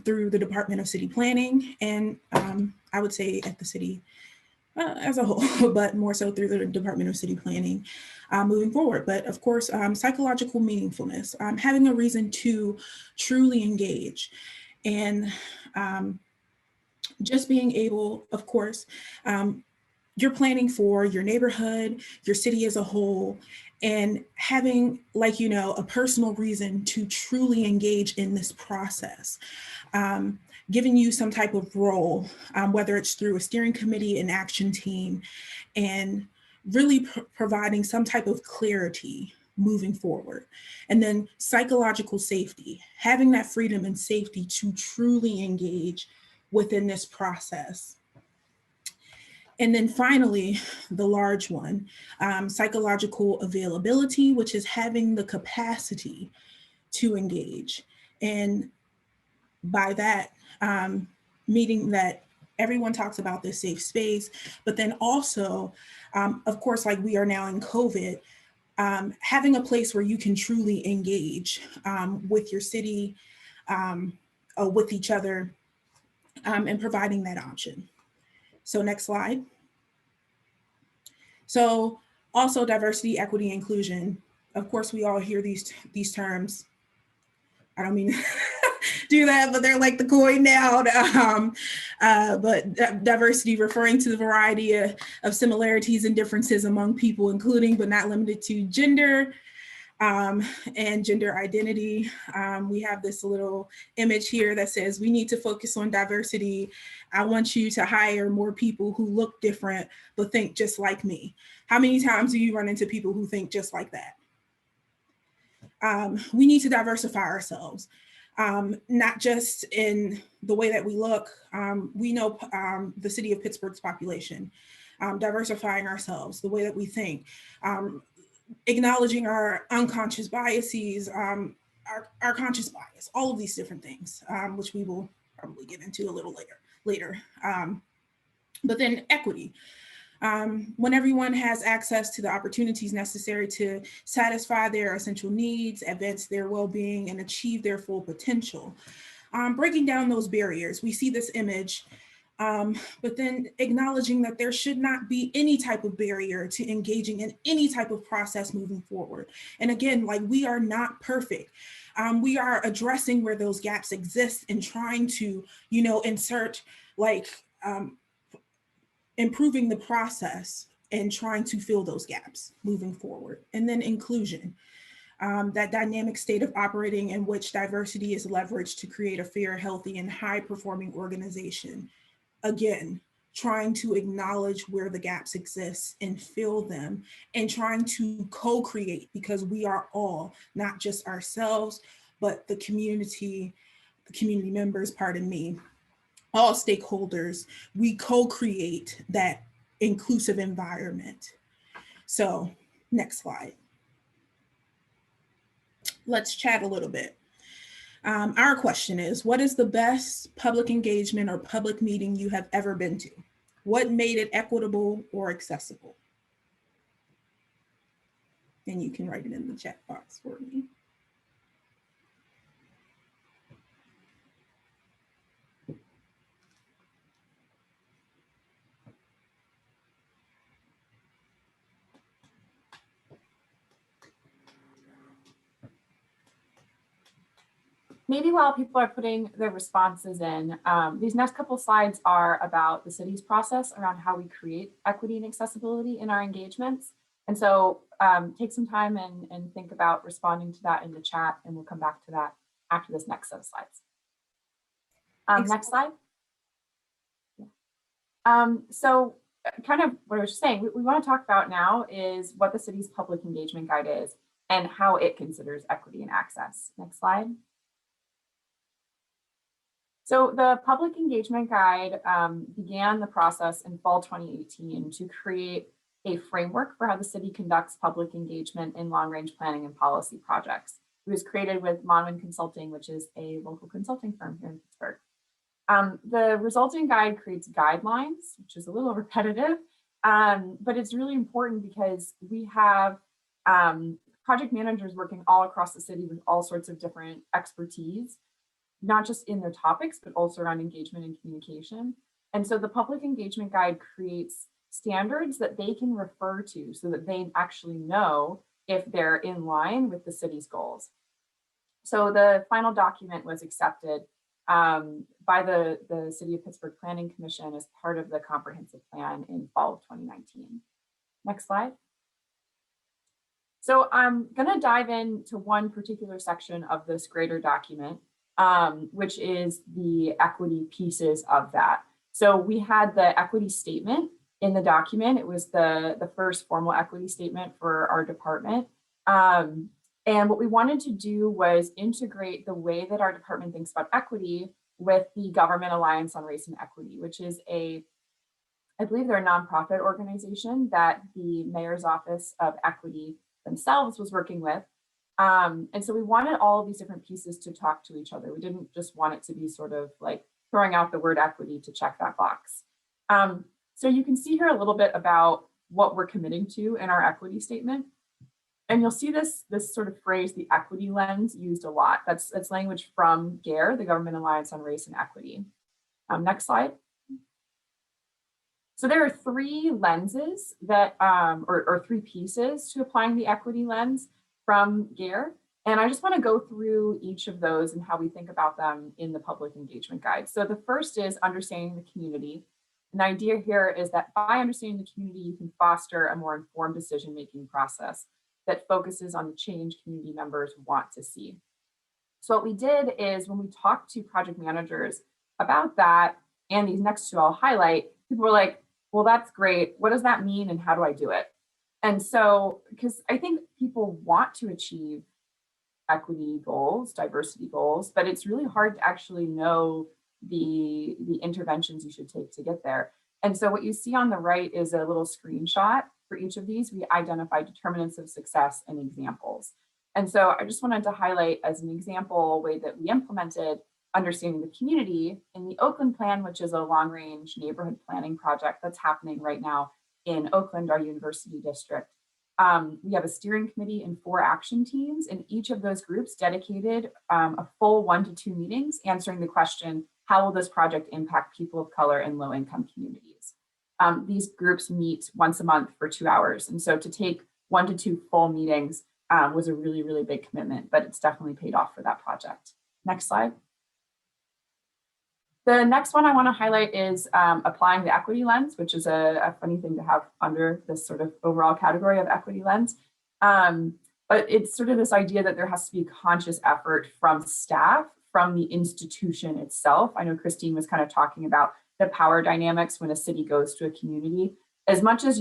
through the Department of City Planning. And I would say at the city as a whole, but more so through the Department of City Planning moving forward. But of course, psychological meaningfulness, having a reason to truly engage, and just being able, of course, you're planning for your neighborhood, your city as a whole, and having, like, a personal reason to truly engage in this process. Giving you some type of role, whether it's through a steering committee, an action team, and really providing some type of clarity moving forward. And then psychological safety, having that freedom and safety to truly engage within this process. And then finally, the large one, psychological availability, which is having the capacity to engage. And by that, meaning that everyone talks about this safe space, but then also, of course, like we are now in COVID, having a place where you can truly engage with your city, with each other, and providing that option. So next slide. So also diversity, equity, inclusion. Of course, we all hear these terms. I don't mean do that, but they're like the coin now. But diversity referring to the variety of similarities and differences among people, including but not limited to gender and gender identity. We have this little image here that says, we need to focus on diversity. I want you to hire more people who look different, but think just like me. How many times do you run into people who think just like that? We need to diversify ourselves. Not just in the way that we look. We know the city of Pittsburgh's population, diversifying ourselves, the way that we think, acknowledging our unconscious biases, our conscious bias, all of these different things, which we will probably get into a little later. But then equity. When everyone has access to the opportunities necessary to satisfy their essential needs, advance their well-being, and achieve their full potential. Breaking down those barriers, we see this image, but then acknowledging that there should not be any type of barrier to engaging in any type of process moving forward. And again, like, we are not perfect. We are addressing where those gaps exist and trying to, insert improving the process and trying to fill those gaps moving forward. And then inclusion, that dynamic state of operating in which diversity is leveraged to create a fair, healthy, and high-performing organization. Again, trying to acknowledge where the gaps exist and fill them, and trying to co-create, because we are all, not just ourselves, but the community members, pardon me, all stakeholders, we co-create that inclusive environment. So next slide. Let's chat a little bit. Our question is, what is the best public engagement or public meeting you have ever been to? What made it equitable or accessible? And you can write it in the chat box for me. maybe while people are putting their responses in, these next couple slides are about the city's process around how we create equity and accessibility in our engagements. And so take some time and think about responding to that in the chat, and we'll come back to that after this next set of slides. Next slide. So kind of what I was just saying, we want to talk about now is what the city's public engagement guide is and how it considers equity and access. Next slide. So the public engagement guide began the process in fall 2018 to create a framework for how the city conducts public engagement in long-range planning and policy projects. It was created with Monwin Consulting, which is a local consulting firm here in Pittsburgh. The resulting guide creates guidelines, which is a little repetitive, but it's really important because we have project managers working all across the city with all sorts of different expertise, not just in their topics, but also around engagement and communication. And so the public engagement guide creates standards that they can refer to so that they actually know if they're in line with the city's goals. So the final document was accepted by the City of Pittsburgh Planning Commission as part of the comprehensive plan in fall of 2019. Next slide. So I'm going to dive into one particular section of this greater document, which is the equity pieces of that. So we had the equity statement in the document. It was the first formal equity statement for our department. And what we wanted to do was integrate the way that our department thinks about equity with the Government Alliance on Race and Equity, which is I believe they're a nonprofit organization that the Mayor's Office of Equity themselves was working with. And so we wanted all of these different pieces to talk to each other. We didn't just want it to be sort of like throwing out the word equity to check that box. So you can see here a little bit about what we're committing to in our equity statement. And you'll see this sort of phrase, the equity lens, used a lot. That's language from GARE, the Government Alliance on Race and Equity. Next slide. So there are three lenses that, or three pieces to applying the equity lens from GARE. And I just want to go through each of those and how we think about them in the public engagement guide. So the first is understanding the community. An idea here is that by understanding the community, you can foster a more informed decision-making process that focuses on the change community members want to see. So what we did is when we talked to project managers about that, and these next two I'll highlight, people were like, well, that's great. What does that mean and how do I do it? And so, because I think people want to achieve equity goals, diversity goals, but it's really hard to actually know the interventions you should take to get there. And so what you see on the right is a little screenshot. For each of these, we identified determinants of success and examples. And so I just wanted to highlight as an example a way that we implemented understanding the community in the Oakland plan, which is a long-range neighborhood planning project that's happening right now in Oakland, our university district. We have a steering committee and 4 action teams, and each of those groups dedicated a full 1 to 2 meetings answering the question, how will this project impact people of color in low-income communities? These groups meet once a month for 2 hours. And so to take 1 to 2 full meetings was a really, really big commitment, but it's definitely paid off for that project. Next slide. The next one I want to highlight is applying the equity lens, which is a funny thing to have under this sort of overall category of equity lens. But it's sort of this idea that there has to be conscious effort from staff, from the institution itself. I know Christine was kind of talking about the power dynamics when a city goes to a community. As much as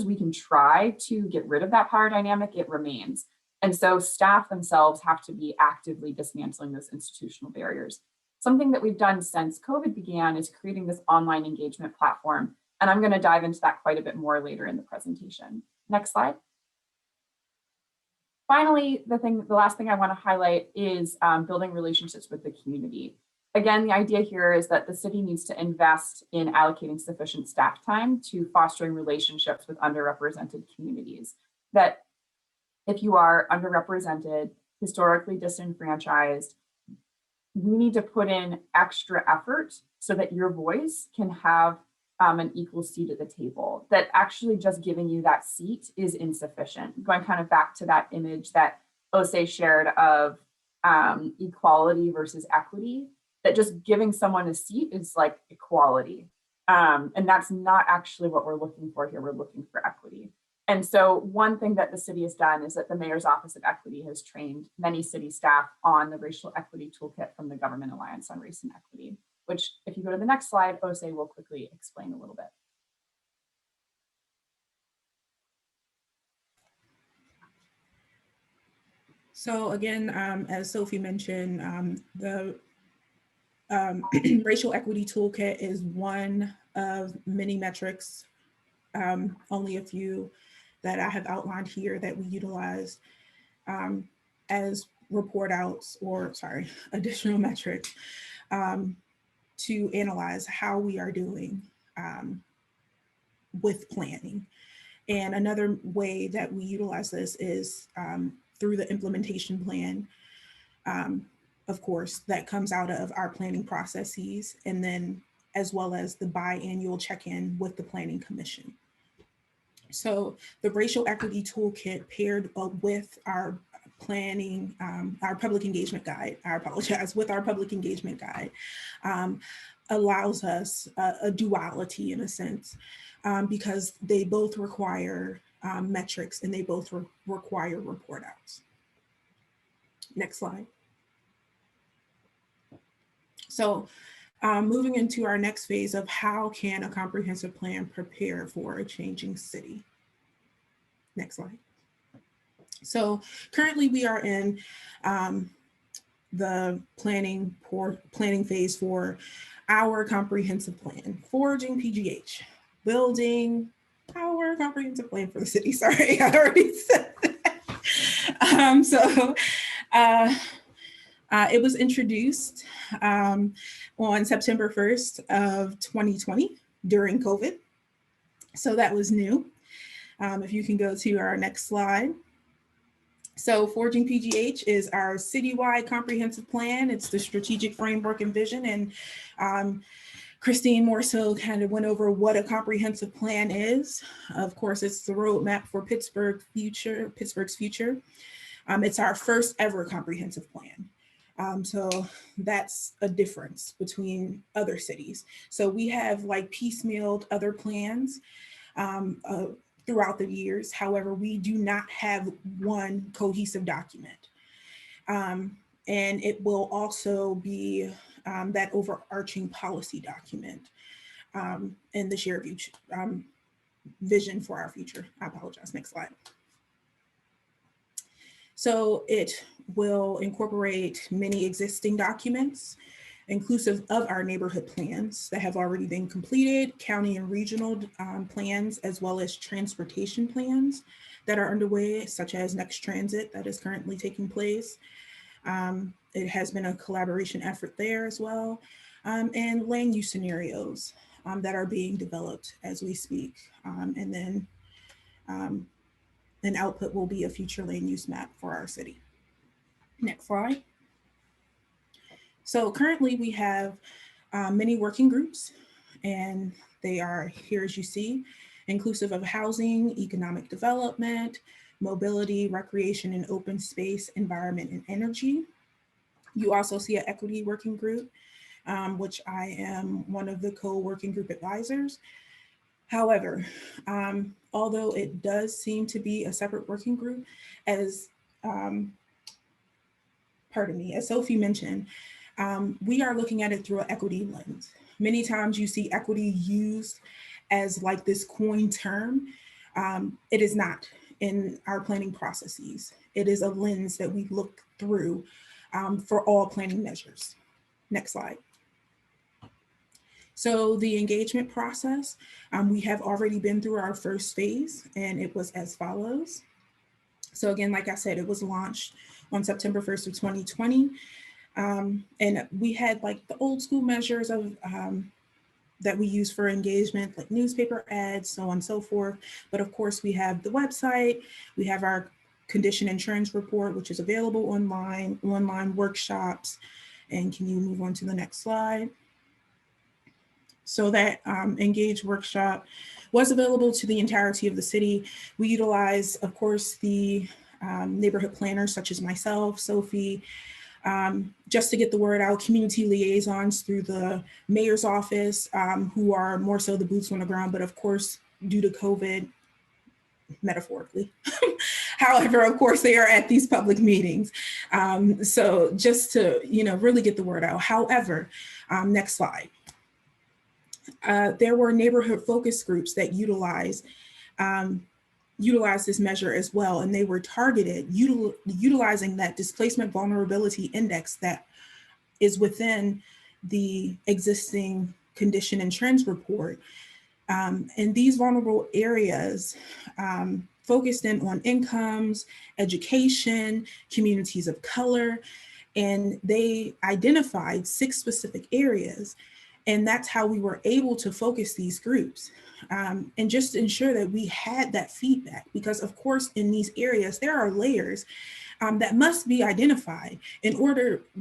we can try to get rid of that power dynamic, it remains. And so staff themselves have to be actively dismantling those institutional barriers. Something that we've done since COVID began is creating this online engagement platform. And I'm going to dive into that quite a bit more later in the presentation. Next slide. Finally, the last thing I want to highlight is building relationships with the community. Again, the idea here is that the city needs to invest in allocating sufficient staff time to fostering relationships with underrepresented communities. That if you are underrepresented, historically disenfranchised, we need to put in extra effort so that your voice can have an equal seat at the table. That actually just giving you that seat is insufficient. Going kind of back to that image that Ose shared of equality versus equity, that just giving someone a seat is like equality. And that's not actually what we're looking for here. We're looking for equity. And so one thing that the city has done is that the Mayor's Office of Equity has trained many city staff on the Racial Equity Toolkit from the Government Alliance on Race and Equity, which if you go to the next slide, Ose will quickly explain a little bit. So again, as Sophie mentioned, the Racial Equity Toolkit is one of many metrics, only a few that I have outlined here that we utilize as report outs, or sorry, additional metrics to analyze how we are doing with planning. And another way that we utilize this is through the implementation plan, of course, that comes out of our planning processes, and then as well as the biannual check-in with the Planning Commission. So the Racial Equity Toolkit paired with our planning, our public engagement guide, with our public engagement guide, allows us a duality in a sense, because they both require metrics and they both require report outs. Next slide. So moving into our next phase of how can a comprehensive plan prepare for a changing city. Next slide. So currently we are in the planning phase for our comprehensive plan, forging PGH, building our comprehensive plan for the city. Sorry, I already said that. It was introduced on September 1st of 2020 during COVID. So that was new. If you can go to our next slide. So Forging PGH is our citywide comprehensive plan. It's the strategic framework and vision. And Christine more so kind of went over what a comprehensive plan is. Of course, it's the roadmap for Pittsburgh's future. It's our first ever comprehensive plan. So that's a difference between other cities. So we have like piecemealed other plans throughout the years. However, we do not have one cohesive document. And it will also be that overarching policy document and the shared vision for our future. I apologize, next slide. So it will incorporate many existing documents, inclusive of our neighborhood plans that have already been completed, county and regional plans, as well as transportation plans that are underway, such as Next Transit that is currently taking place. It has been a collaboration effort there as well, and land use scenarios that are being developed as we speak. And then an output will be a future land use map for our city. Next slide. So currently we have many working groups, and they are here as you see, inclusive of housing, economic development, mobility, recreation and open space, environment and energy. You also see an equity working group, which I am one of the co-working group advisors. However, although it does seem to be a separate working group, as Sophie mentioned, we are looking at it through an equity lens. Many times you see equity used as like this coin term. It is not in our planning processes. It is a lens that we look through for all planning measures. Next slide. So the engagement process, we have already been through our first phase, and it was as follows. So again, like I said, it was launched on September 1st of 2020. And we had like the old school measures of that we use for engagement, like newspaper ads, so on and so forth. But of course, we have the website, we have our condition insurance report, which is available online workshops. And can you move on to the next slide? So that Engage workshop was available to the entirety of the city. We utilize, of course, the neighborhood planners such as myself, Sophie, just to get the word out, community liaisons through the mayor's office, who are more so the boots on the ground, but of course, due to COVID, metaphorically. However, of course, they are at these public meetings. So just to, really get the word out. However, next slide. There were neighborhood focus groups that utilize this measure as well, and they were targeted utilizing that displacement vulnerability index that is within the existing condition and trends report. And these vulnerable areas focused in on incomes, education, communities of color, and they identified 6 specific areas. And that's how we were able to focus these groups and just ensure that we had that feedback, because of course, in these areas, there are layers that must be identified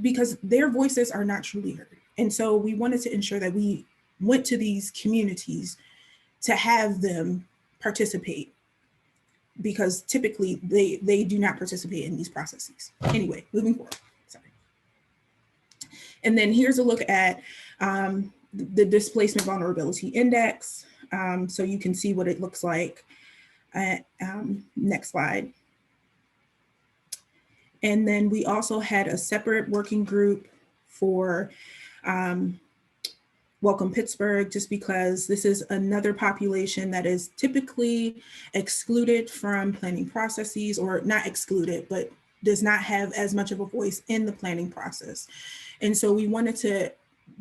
because their voices are not truly heard. And so we wanted to ensure that we went to these communities to have them participate, because typically they do not participate in these processes. Anyway, moving forward, sorry. And then here's a look at the displacement vulnerability index. So you can see what it looks like. Next slide. And then we also had a separate working group for Welcome Pittsburgh, just because this is another population that is typically excluded from planning processes, or not excluded, but does not have as much of a voice in the planning process. And so we wanted to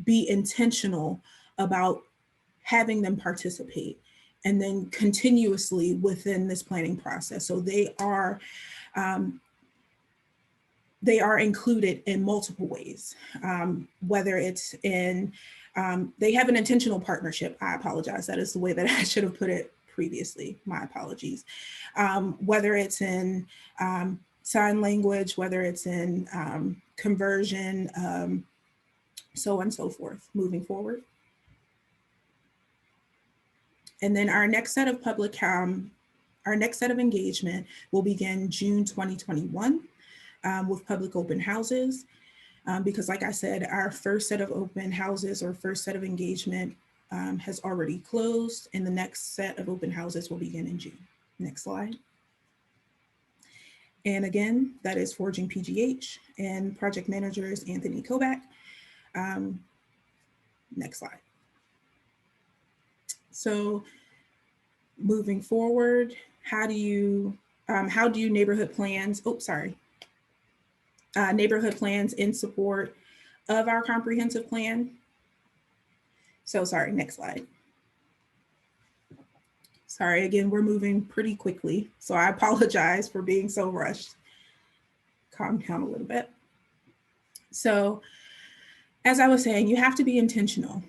be intentional about having them participate and then continuously within this planning process. So they are included in multiple ways, whether it's in, they have an intentional partnership. I apologize. That is the way that I should have put it previously. My apologies. Whether it's in sign language, whether it's in conversion, so on and so forth, moving forward. And then our next set of engagement will begin June 2021 with public open houses. Because like I said, our first set of open houses or first set of engagement has already closed, and the next set of open houses will begin in June. Next slide. And again, that is Forging PGH, and project manager is Anthony Kovac. Next slide. So moving forward, how do you neighborhood plans, neighborhood plans in support of our comprehensive plan? So sorry, next slide. Sorry, again, we're moving pretty quickly, so I apologize for being so rushed. Calm down a little bit. So as I was saying, you have to be intentional.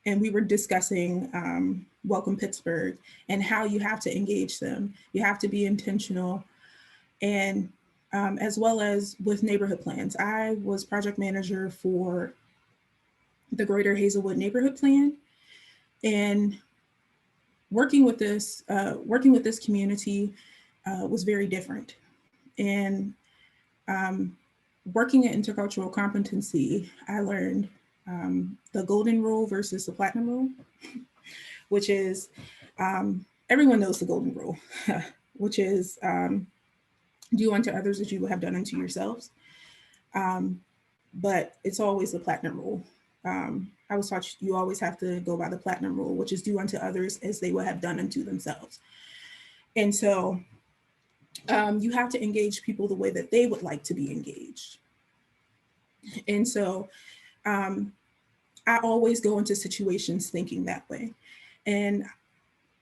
And we were discussing Welcome Pittsburgh and how you have to engage them. You have to be intentional, and as well as with neighborhood plans. I was project manager for the Greater Hazelwood Neighborhood Plan, and working with this community was very different. And working at intercultural competency, I learned the golden rule versus the platinum rule, which is, everyone knows the golden rule, which is do unto others as you would have done unto yourselves. But it's always the platinum rule. I was taught you always have to go by the platinum rule, which is do unto others as they would have done unto themselves. And so you have to engage people the way that they would like to be engaged. And so I always go into situations thinking that way. And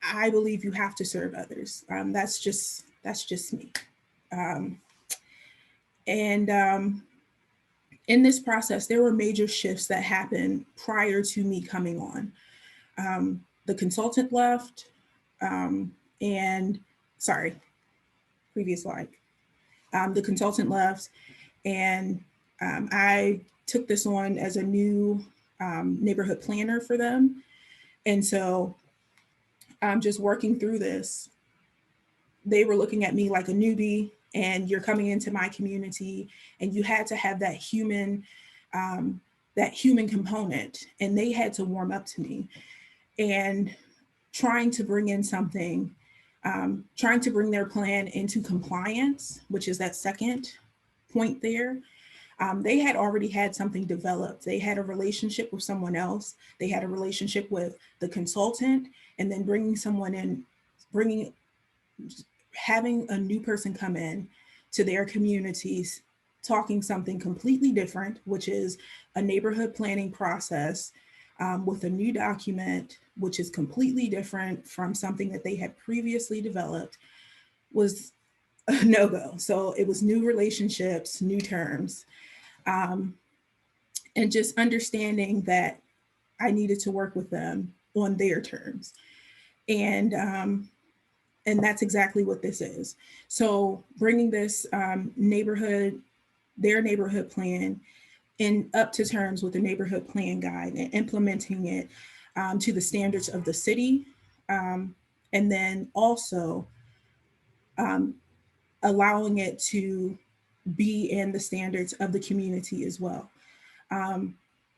I believe you have to serve others. That's just me. In this process, there were major shifts that happened prior to me coming on. The consultant left, previous slide. The consultant left, and I took this on as a new neighborhood planner for them. And so just working through this, they were looking at me like a newbie, and you're coming into my community, and you had to have that human component, and they had to warm up to me. And trying to bring in something, trying to bring their plan into compliance, which is that second point there. They had already had something developed. They had a relationship with someone else. They had a relationship with the consultant, and then bringing someone in, having a new person come in to their communities, talking something completely different, which is a neighborhood planning process with a new document, which is completely different from something that they had previously developed, was a no-go. So it was new relationships, new terms, and just understanding that I needed to work with them on their terms. And that's exactly what this is. So bringing this their neighborhood plan in up to terms with the neighborhood plan guide and implementing it to the standards of the city. And then also allowing it to be in the standards of the community as well.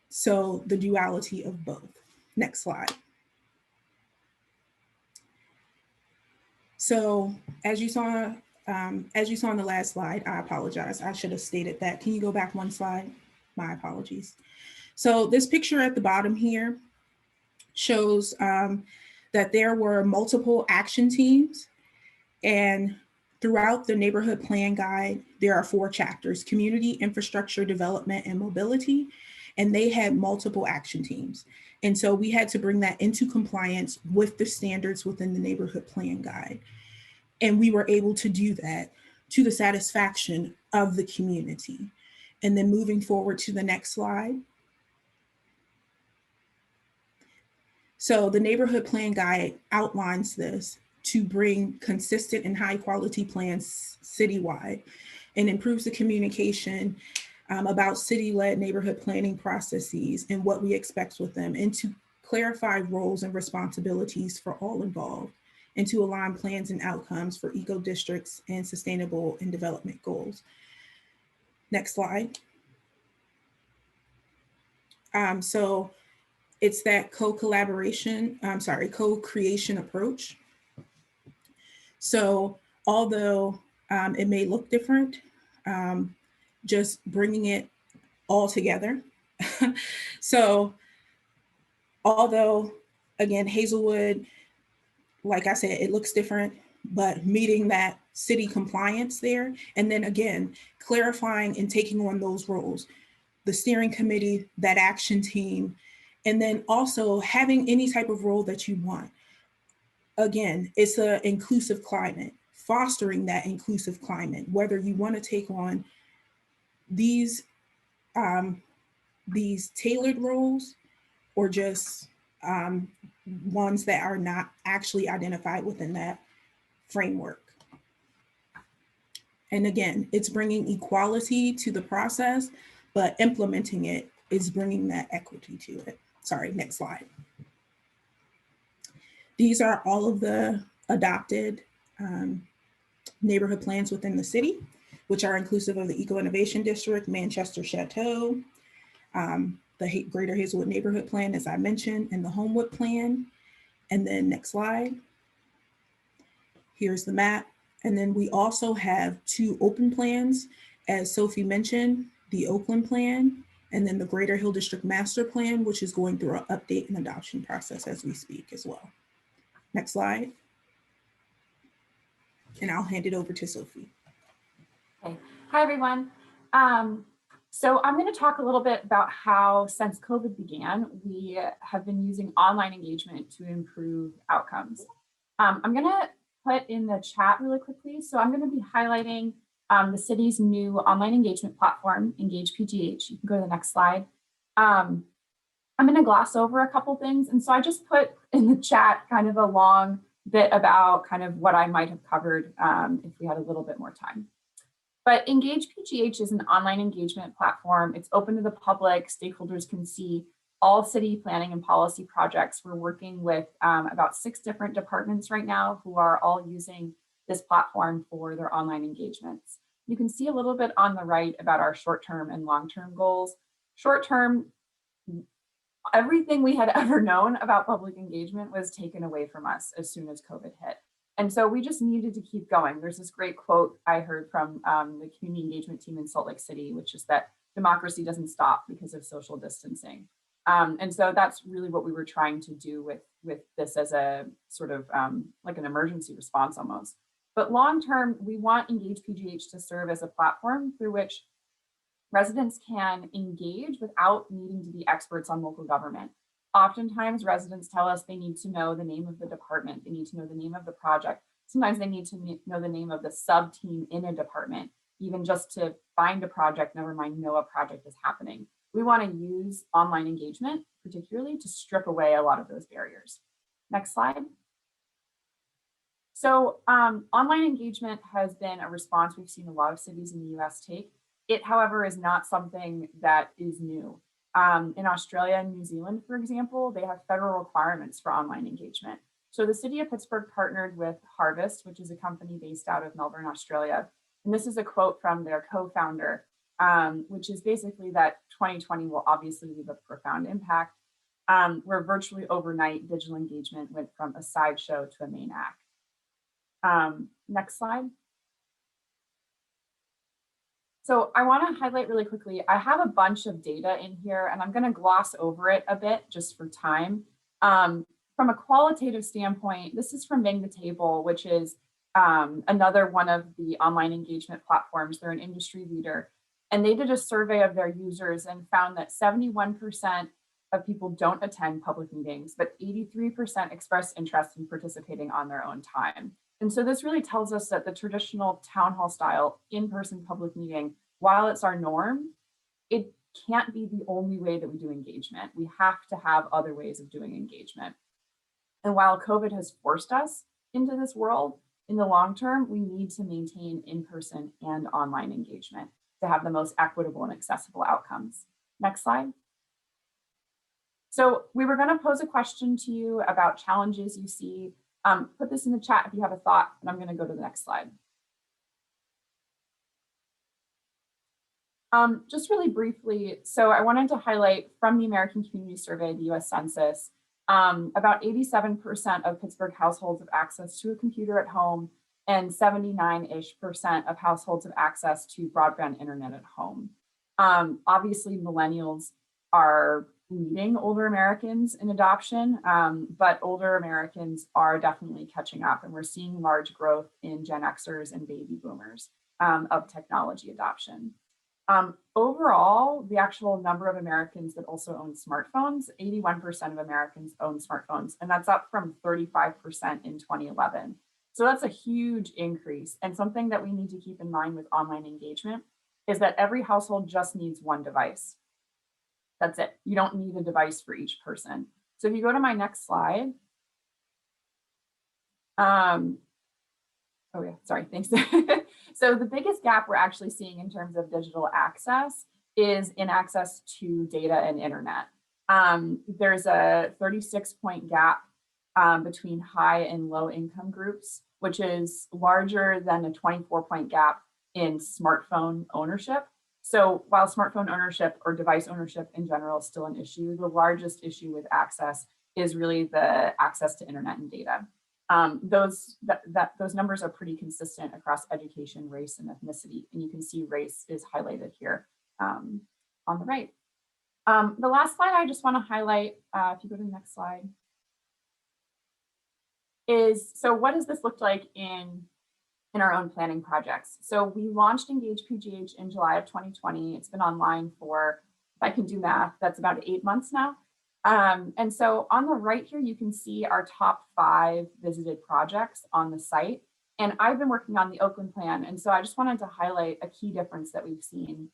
So the duality of both. Next slide. So as you saw on the last slide, I apologize. I should have stated that. Can you go back one slide? My apologies. So this picture at the bottom here shows that there were multiple action teams, and throughout the neighborhood plan guide, there are 4 chapters: community, infrastructure, development, and mobility. And they had multiple action teams. And so we had to bring that into compliance with the standards within the neighborhood plan guide. And we were able to do that to the satisfaction of the community. And then moving forward to the next slide. So the neighborhood plan guide outlines this to bring consistent and high quality plans citywide, and improves the communication about city-led neighborhood planning processes and what we expect with them, and to clarify roles and responsibilities for all involved, and to align plans and outcomes for eco districts and sustainable and development goals. Next slide. So it's that co-creation approach. So although it may look different, just bringing it all together. So although, again, Hazelwood, like I said, it looks different, but meeting that city compliance there, and then again, clarifying and taking on those roles, the steering committee, that action team, and then also having any type of role that you want. Again, it's an inclusive climate, fostering that inclusive climate, whether you want to take on these tailored roles or just ones that are not actually identified within that framework. And again, it's bringing equality to the process, but implementing it is bringing that equity to it. Sorry, next slide. These are all of the adopted neighborhood plans within the city, which are inclusive of the Eco Innovation District, Manchester Chateau, the Greater Hazelwood Neighborhood Plan, as I mentioned, and the Homewood Plan. And then next slide. Here's the map. And then we also have 2 open plans, as Sophie mentioned, the Oakland Plan, and then the Greater Hill District Master Plan, which is going through an update and adoption process as we speak as well. Next slide. And I'll hand it over to Sophie. Okay. Hi, everyone. So I'm going to talk a little bit about how, since COVID began, we have been using online engagement to improve outcomes. I'm going to put in the chat really quickly. So I'm going to be highlighting the city's new online engagement platform, Engage PGH. You can go to the next slide. I'm going to gloss over a couple things. And so I just put in the chat kind of a long bit about kind of what I might have covered if we had a little bit more time. But Engage PGH is an online engagement platform. It's open to the public. Stakeholders can see all city planning and policy projects. We're working with about 6 different departments right now who are all using this platform for their online engagements. You can see a little bit on the right about our short-term and long-term goals. Short-term, everything we had ever known about public engagement was taken away from us as soon as COVID hit. And so we just needed to keep going. There's this great quote I heard from the community engagement team in Salt Lake City, which is that democracy doesn't stop because of social distancing. And so that's really what we were trying to do with this as a sort of like an emergency response almost. But long-term, we want Engage PGH to serve as a platform through which residents can engage without needing to be experts on local government. Oftentimes, residents tell us they need to know the name of the department, they need to know the name of the project. Sometimes they need to know the name of the sub-team in a department, even just to find a project, never mind know a project is happening. We want to use online engagement, particularly, to strip away a lot of those barriers. Next slide. So online engagement has been a response we've seen a lot of cities in the US take. It, however, is not something that is new. In Australia and New Zealand, for example, they have federal requirements for online engagement. So the city of Pittsburgh partnered with Harvest, which is a company based out of Melbourne, Australia. And this is a quote from their co-founder, which is basically that 2020 will obviously leave a profound impact, where virtually overnight digital engagement went from a sideshow to a main act. Next slide. So I want to highlight really quickly, I have a bunch of data in here and I'm going to gloss over it a bit just for time. From a qualitative standpoint, this is from Bang the Table, which is another one of the online engagement platforms. They're an industry leader. And they did a survey of their users and found that 71% of people don't attend public meetings, but 83% express interest in participating on their own time. And so this really tells us that the traditional town hall style in-person public meeting, while it's our norm, it can't be the only way that we do engagement. We have to have other ways of doing engagement. And while COVID has forced us into this world, in the long term, we need to maintain in-person and online engagement to have the most equitable and accessible outcomes. Next slide. So we were going to pose a question to you about challenges you see. Put this in the chat if you have a thought, and I'm going to go to the next slide. Just really briefly, so I wanted to highlight from the American Community Survey, the US Census, about 87% of Pittsburgh households have access to a computer at home, and 79-ish% of households have access to broadband internet at home. Obviously, millennials are leading older Americans in adoption, but older Americans are definitely catching up, and we're seeing large growth in Gen Xers and baby boomers of technology adoption. Overall, the actual number of Americans that also own smartphones, 81% of Americans own smartphones, and that's up from 35% in 2011. So that's a huge increase, and something that we need to keep in mind with online engagement is that every household just needs one device. That's it. You don't need a device for each person. So if you go to my next slide. Oh yeah, sorry, thanks. So the biggest gap we're actually seeing in terms of digital access is in access to data and internet. There's a 36-point gap between high and low income groups, which is larger than a 24-point gap in smartphone ownership. So while smartphone ownership or device ownership in general is still an issue, the largest issue with access is really the access to internet and data. Those numbers are pretty consistent across education, race, and ethnicity. And you can see race is highlighted here on the right. The last slide I just want to highlight, if you go to the next slide, is, so what does this look like in our own planning projects? So we launched Engage PGH in July of 2020. It's been online for, if I can do math, that's about 8 months now. And so on the right here, you can see our top 5 visited projects on the site. And I've been working on the Oakland plan. And so I just wanted to highlight a key difference that we've seen,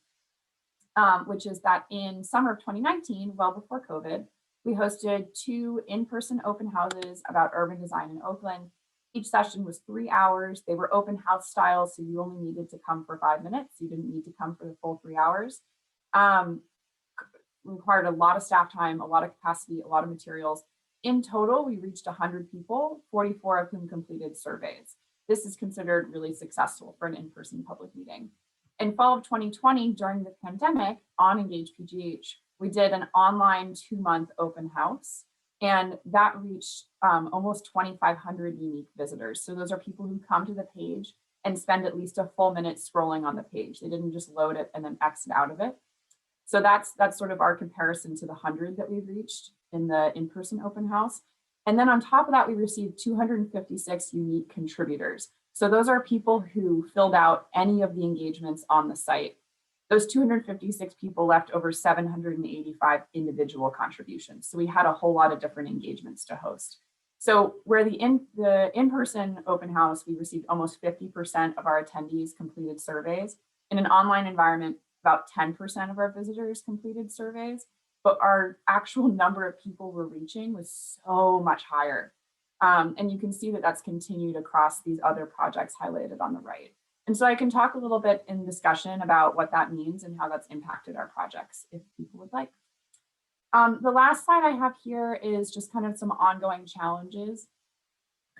which is that in summer of 2019, well before COVID, we hosted 2 in-person open houses about urban design in Oakland. Each session was 3 hours. They were open house style, so you only needed to come for 5 minutes. You didn't need to come for the full 3 hours. Required a lot of staff time, a lot of capacity, a lot of materials. In total, we reached 100 people, 44 of whom completed surveys. this is considered really successful for an in-person public meeting. In fall of 2020, during the pandemic, on Engage PGH, we did an online 2-month open house, and that reached almost 2,500 unique visitors. So those are people who come to the page and spend at least a full minute scrolling on the page. They didn't just load it and then exit out of it. So that's sort of our comparison to the 100 that we've reached in the in-person open house. And then on top of that, we received 256 unique contributors. So those are people who filled out any of the engagements on the site. Those 256 people left over 785 individual contributions. So we had a whole lot of different engagements to host. So where the in-person open house, we received almost 50% of our attendees completed surveys. In an online environment, about 10% of our visitors completed surveys, but our actual number of people we're reaching was so much higher. And you can see that that's continued across these other projects highlighted on the right. And so I can talk a little bit in discussion about what that means and how that's impacted our projects if people would like. The last slide I have here is just kind of some ongoing challenges.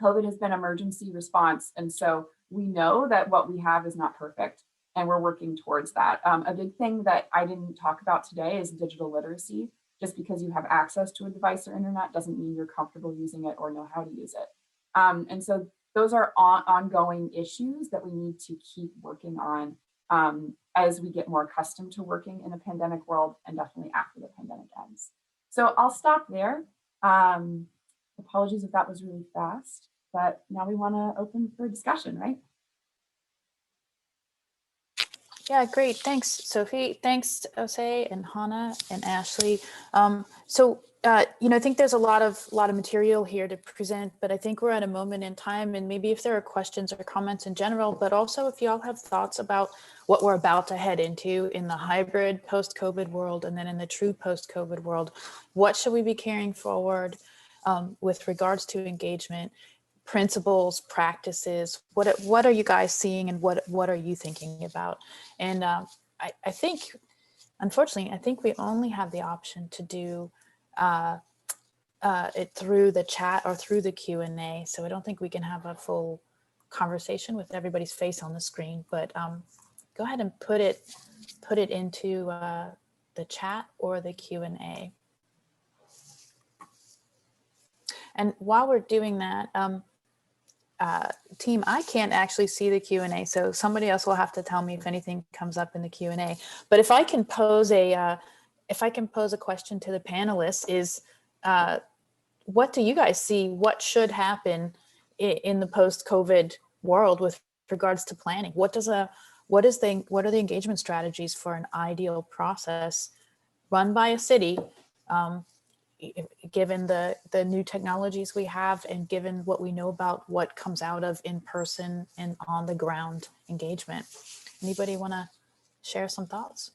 COVID has been emergency response. And so we know that what we have is not perfect, and we're working towards that. A big thing that I didn't talk about today is digital literacy. Just because you have access to a device or internet doesn't mean you're comfortable using it or know how to use it. And so those are ongoing issues that we need to keep working on as we get more accustomed to working in a pandemic world, and definitely after the pandemic ends. So I'll stop there. Apologies if that was really fast, but now we want to open for discussion, right? Yeah, great. Thanks, Sophie. Thanks, Ose and Hannah and Ashley. I think there's a lot of material here to present, but I think we're at a moment in time, and maybe if there are questions or comments in general, but also if you all have thoughts about what we're about to head into in the hybrid post-COVID world, and then in the true post-COVID world, what should we be carrying forward with regards to engagement, principles, practices? What are you guys seeing, and what are you thinking about? And I think, unfortunately, I think we only have the option to do it through the chat or through the Q&A. So I don't think we can have a full conversation with everybody's face on the screen, but go ahead and put it into the chat or the Q&A. And while we're doing that, team, I can't actually see the Q&A, so somebody else will have to tell me if anything comes up in the Q&A. But if I can pose a question to the panelists, is what do you guys see? What should happen in the post-COVID world with regards to planning? What are the engagement strategies for an ideal process run by a city? Given the new technologies we have, and given what we know about what comes out of in-person and on the ground engagement. Anybody want to share some thoughts?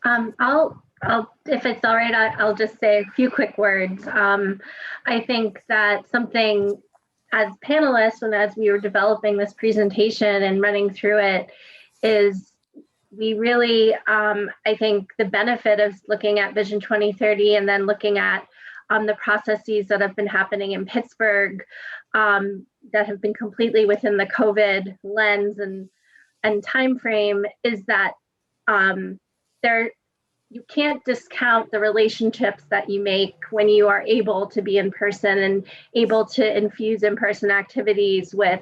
I'll if it's all right, I'll just say a few quick words. I think that something as panelists, and as we were developing this presentation and running through it, is we really, I think the benefit of looking at Vision 2030 and then looking at the processes that have been happening in Pittsburgh that have been completely within the COVID lens and time frame, is that you can't discount the relationships that you make when you are able to be in person and able to infuse in-person activities with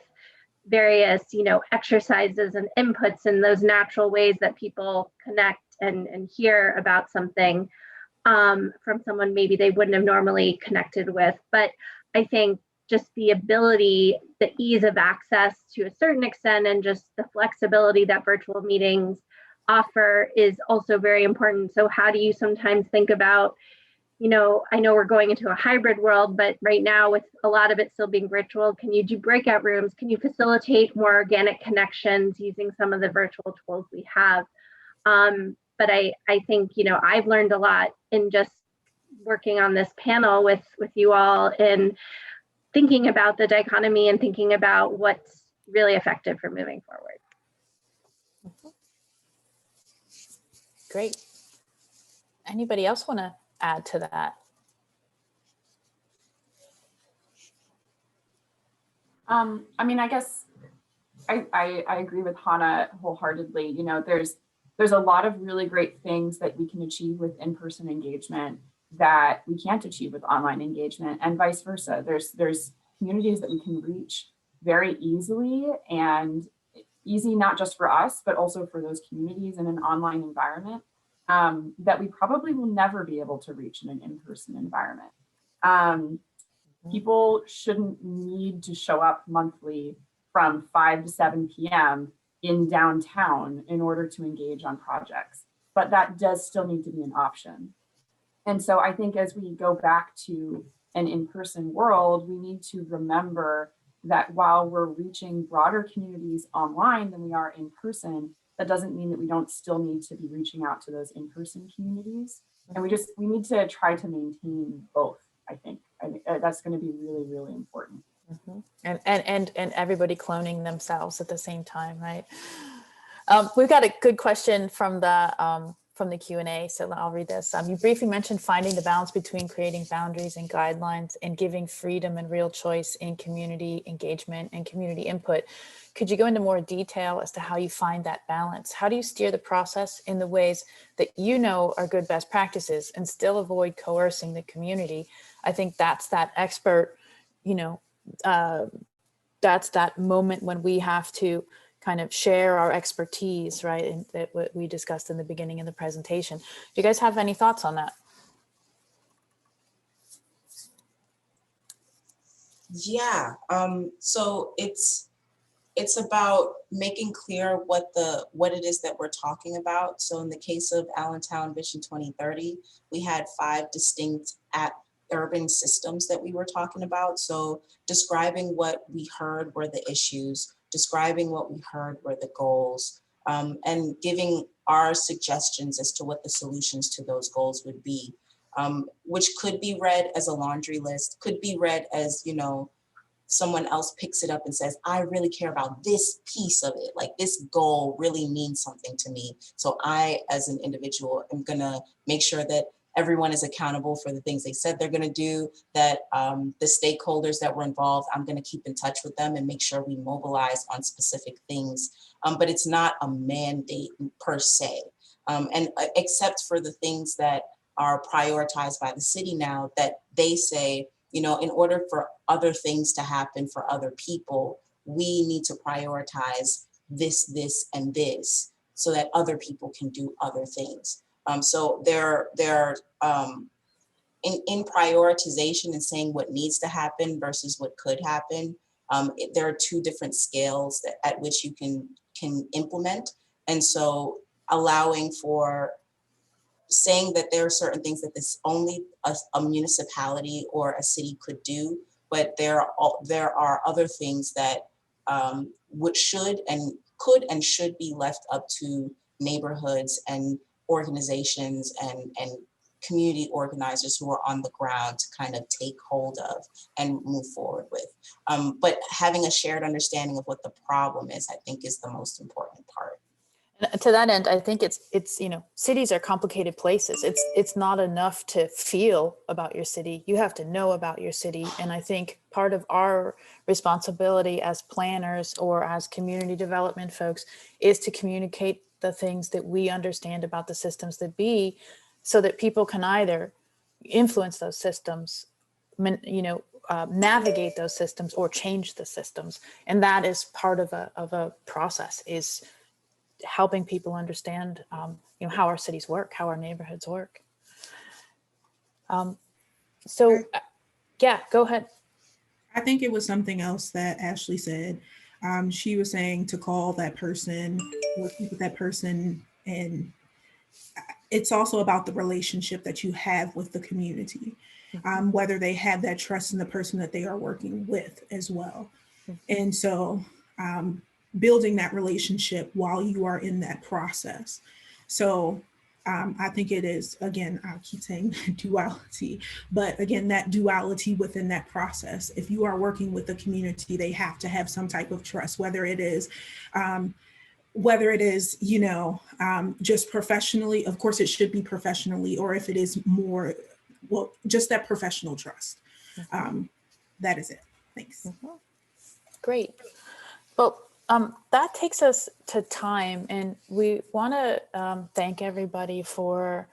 various, exercises and inputs and those natural ways that people connect and hear about something from someone maybe they wouldn't have normally connected with. But I think just the ability, the ease of access to a certain extent, and just the flexibility that virtual meetings offer is also very important. So how do you sometimes think about, I know we're going into a hybrid world, but right now with a lot of it still being virtual, can you do breakout rooms? Can you facilitate more organic connections using some of the virtual tools we have? But I think, I've learned a lot in just working on this panel with you all, in thinking about the dichotomy and thinking about what's really effective for moving forward. Great. Anybody else want to add to that? I mean, I guess I agree with Hannah wholeheartedly. You know, there's a lot of really great things that we can achieve with in-person engagement that we can't achieve with online engagement, and vice versa. There's communities that we can reach very easily, and easy not just for us, but also for those communities in an online environment that we probably will never be able to reach in an in-person environment. People shouldn't need to show up monthly from 5 to 7 p.m. in downtown in order to engage on projects, but that does still need to be an option. And so I think as we go back to an in-person world, we need to remember that while we're reaching broader communities online than we are in person, that doesn't mean that we don't still need to be reaching out to those in-person communities. And we need to try to maintain both, I think. That's going to be really, really important. Mm-hmm. And everybody cloning themselves at the same time, right? We've got a good question from the Q&A, so I'll read this. You briefly mentioned finding the balance between creating boundaries and guidelines and giving freedom and real choice in community engagement and community input. Could you go into more detail as to how you find that balance? How do you steer the process in the ways that you know are good best practices and still avoid coercing the community? I think that's that expert, you know, that's that moment when we have to kind of share our expertise, right? And that what we discussed in the beginning of the presentation. Do you guys have any thoughts on that? Yeah, so it's about making clear what it is that we're talking about. So in the case of Allentown Vision 2030, we had 5 distinct urban systems that we were talking about. So describing what we heard were the issues, describing what we heard were the goals, and giving our suggestions as to what the solutions to those goals would be, which could be read as a laundry list, could be read as, you know, someone else picks it up and says, I really care about this piece of it. Like this goal really means something to me. So I, as an individual, am gonna make sure that everyone is accountable for the things they said they're gonna do, that the stakeholders that were involved, I'm gonna keep in touch with them and make sure we mobilize on specific things. But it's not a mandate per se. And except for the things that are prioritized by the city now, that they say, you know, in order for other things to happen for other people, we need to prioritize this, this, and this so that other people can do other things. So they're in prioritization and saying what needs to happen versus what could happen. There are 2 different scales at which you can implement. And so allowing for saying that there are certain things that this only a municipality or a city could do, but there are other things that which should and could and should be left up to neighborhoods and organizations and community organizers who are on the ground to kind of take hold of and move forward with. But having a shared understanding of what the problem is, I think, is the most important part. To that end, I think it's you know, cities are complicated places. It's not enough to feel about your city. You have to know about your city. And I think part of our responsibility as planners or as community development folks is to communicate the things that we understand about the systems that be, so that people can either influence those systems, you know, navigate those systems, or change the systems. And that is part of a process, is helping people understand, you know, how our cities work, how our neighborhoods work. Yeah, go ahead. I think it was something else that Ashley said. She was saying to call that person, work with that person, and it's also about the relationship that you have with the community, whether they have that trust in the person that they are working with as well. And so building that relationship while you are in that process. So I think it is, again, I keep saying duality, but again, that duality within that process. If you are working with the community, they have to have some type of trust, whether it is, you know, just professionally, of course it should be professionally, or if it is more, well, just that professional trust. That is it. Thanks. Great. Well, that takes us to time, and we want to thank everybody for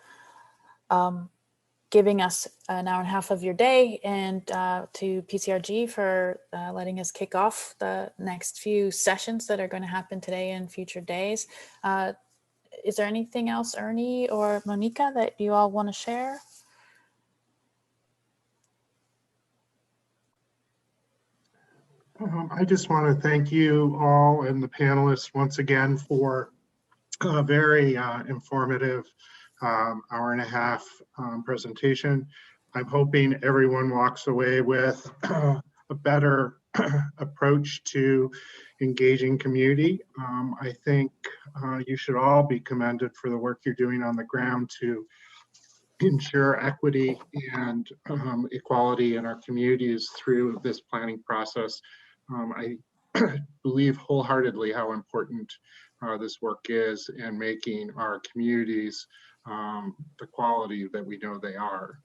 giving us an hour and a half of your day, and to PCRG for letting us kick off the next few sessions that are going to happen today and future days. Is there anything else, Ernie or Monica, that you all want to share? I just want to thank you all and the panelists once again for a very informative hour and a half presentation. I'm hoping everyone walks away with a better approach to engaging community. I think you should all be commended for the work you're doing on the ground to ensure equity and equality in our communities through this planning process. I believe wholeheartedly how important this work is in making our communities the quality that we know they are.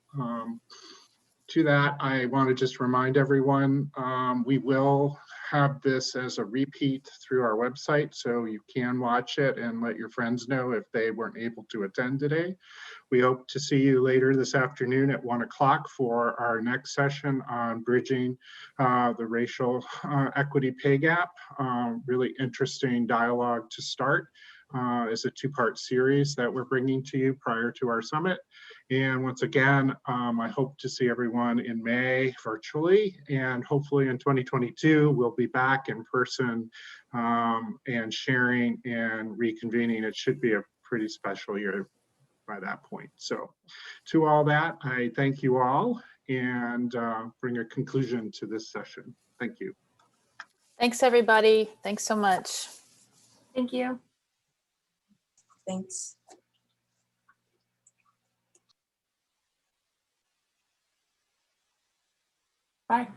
To that, I want to just remind everyone, we will have this as a repeat through our website, so you can watch it and let your friends know if they weren't able to attend today. We hope to see you later this afternoon at 1 o'clock for our next session on bridging the racial equity pay gap. Really interesting dialogue to start. It's a two-part series that we're bringing to you prior to our summit. And once again, I hope to see everyone in May virtually, and hopefully in 2022, we'll be back in person and sharing and reconvening. It should be a pretty special year by that point. So to all that, I thank you all and bring a conclusion to this session. Thank you. Thanks, everybody. Thanks so much. Thank you. Thanks. Bye.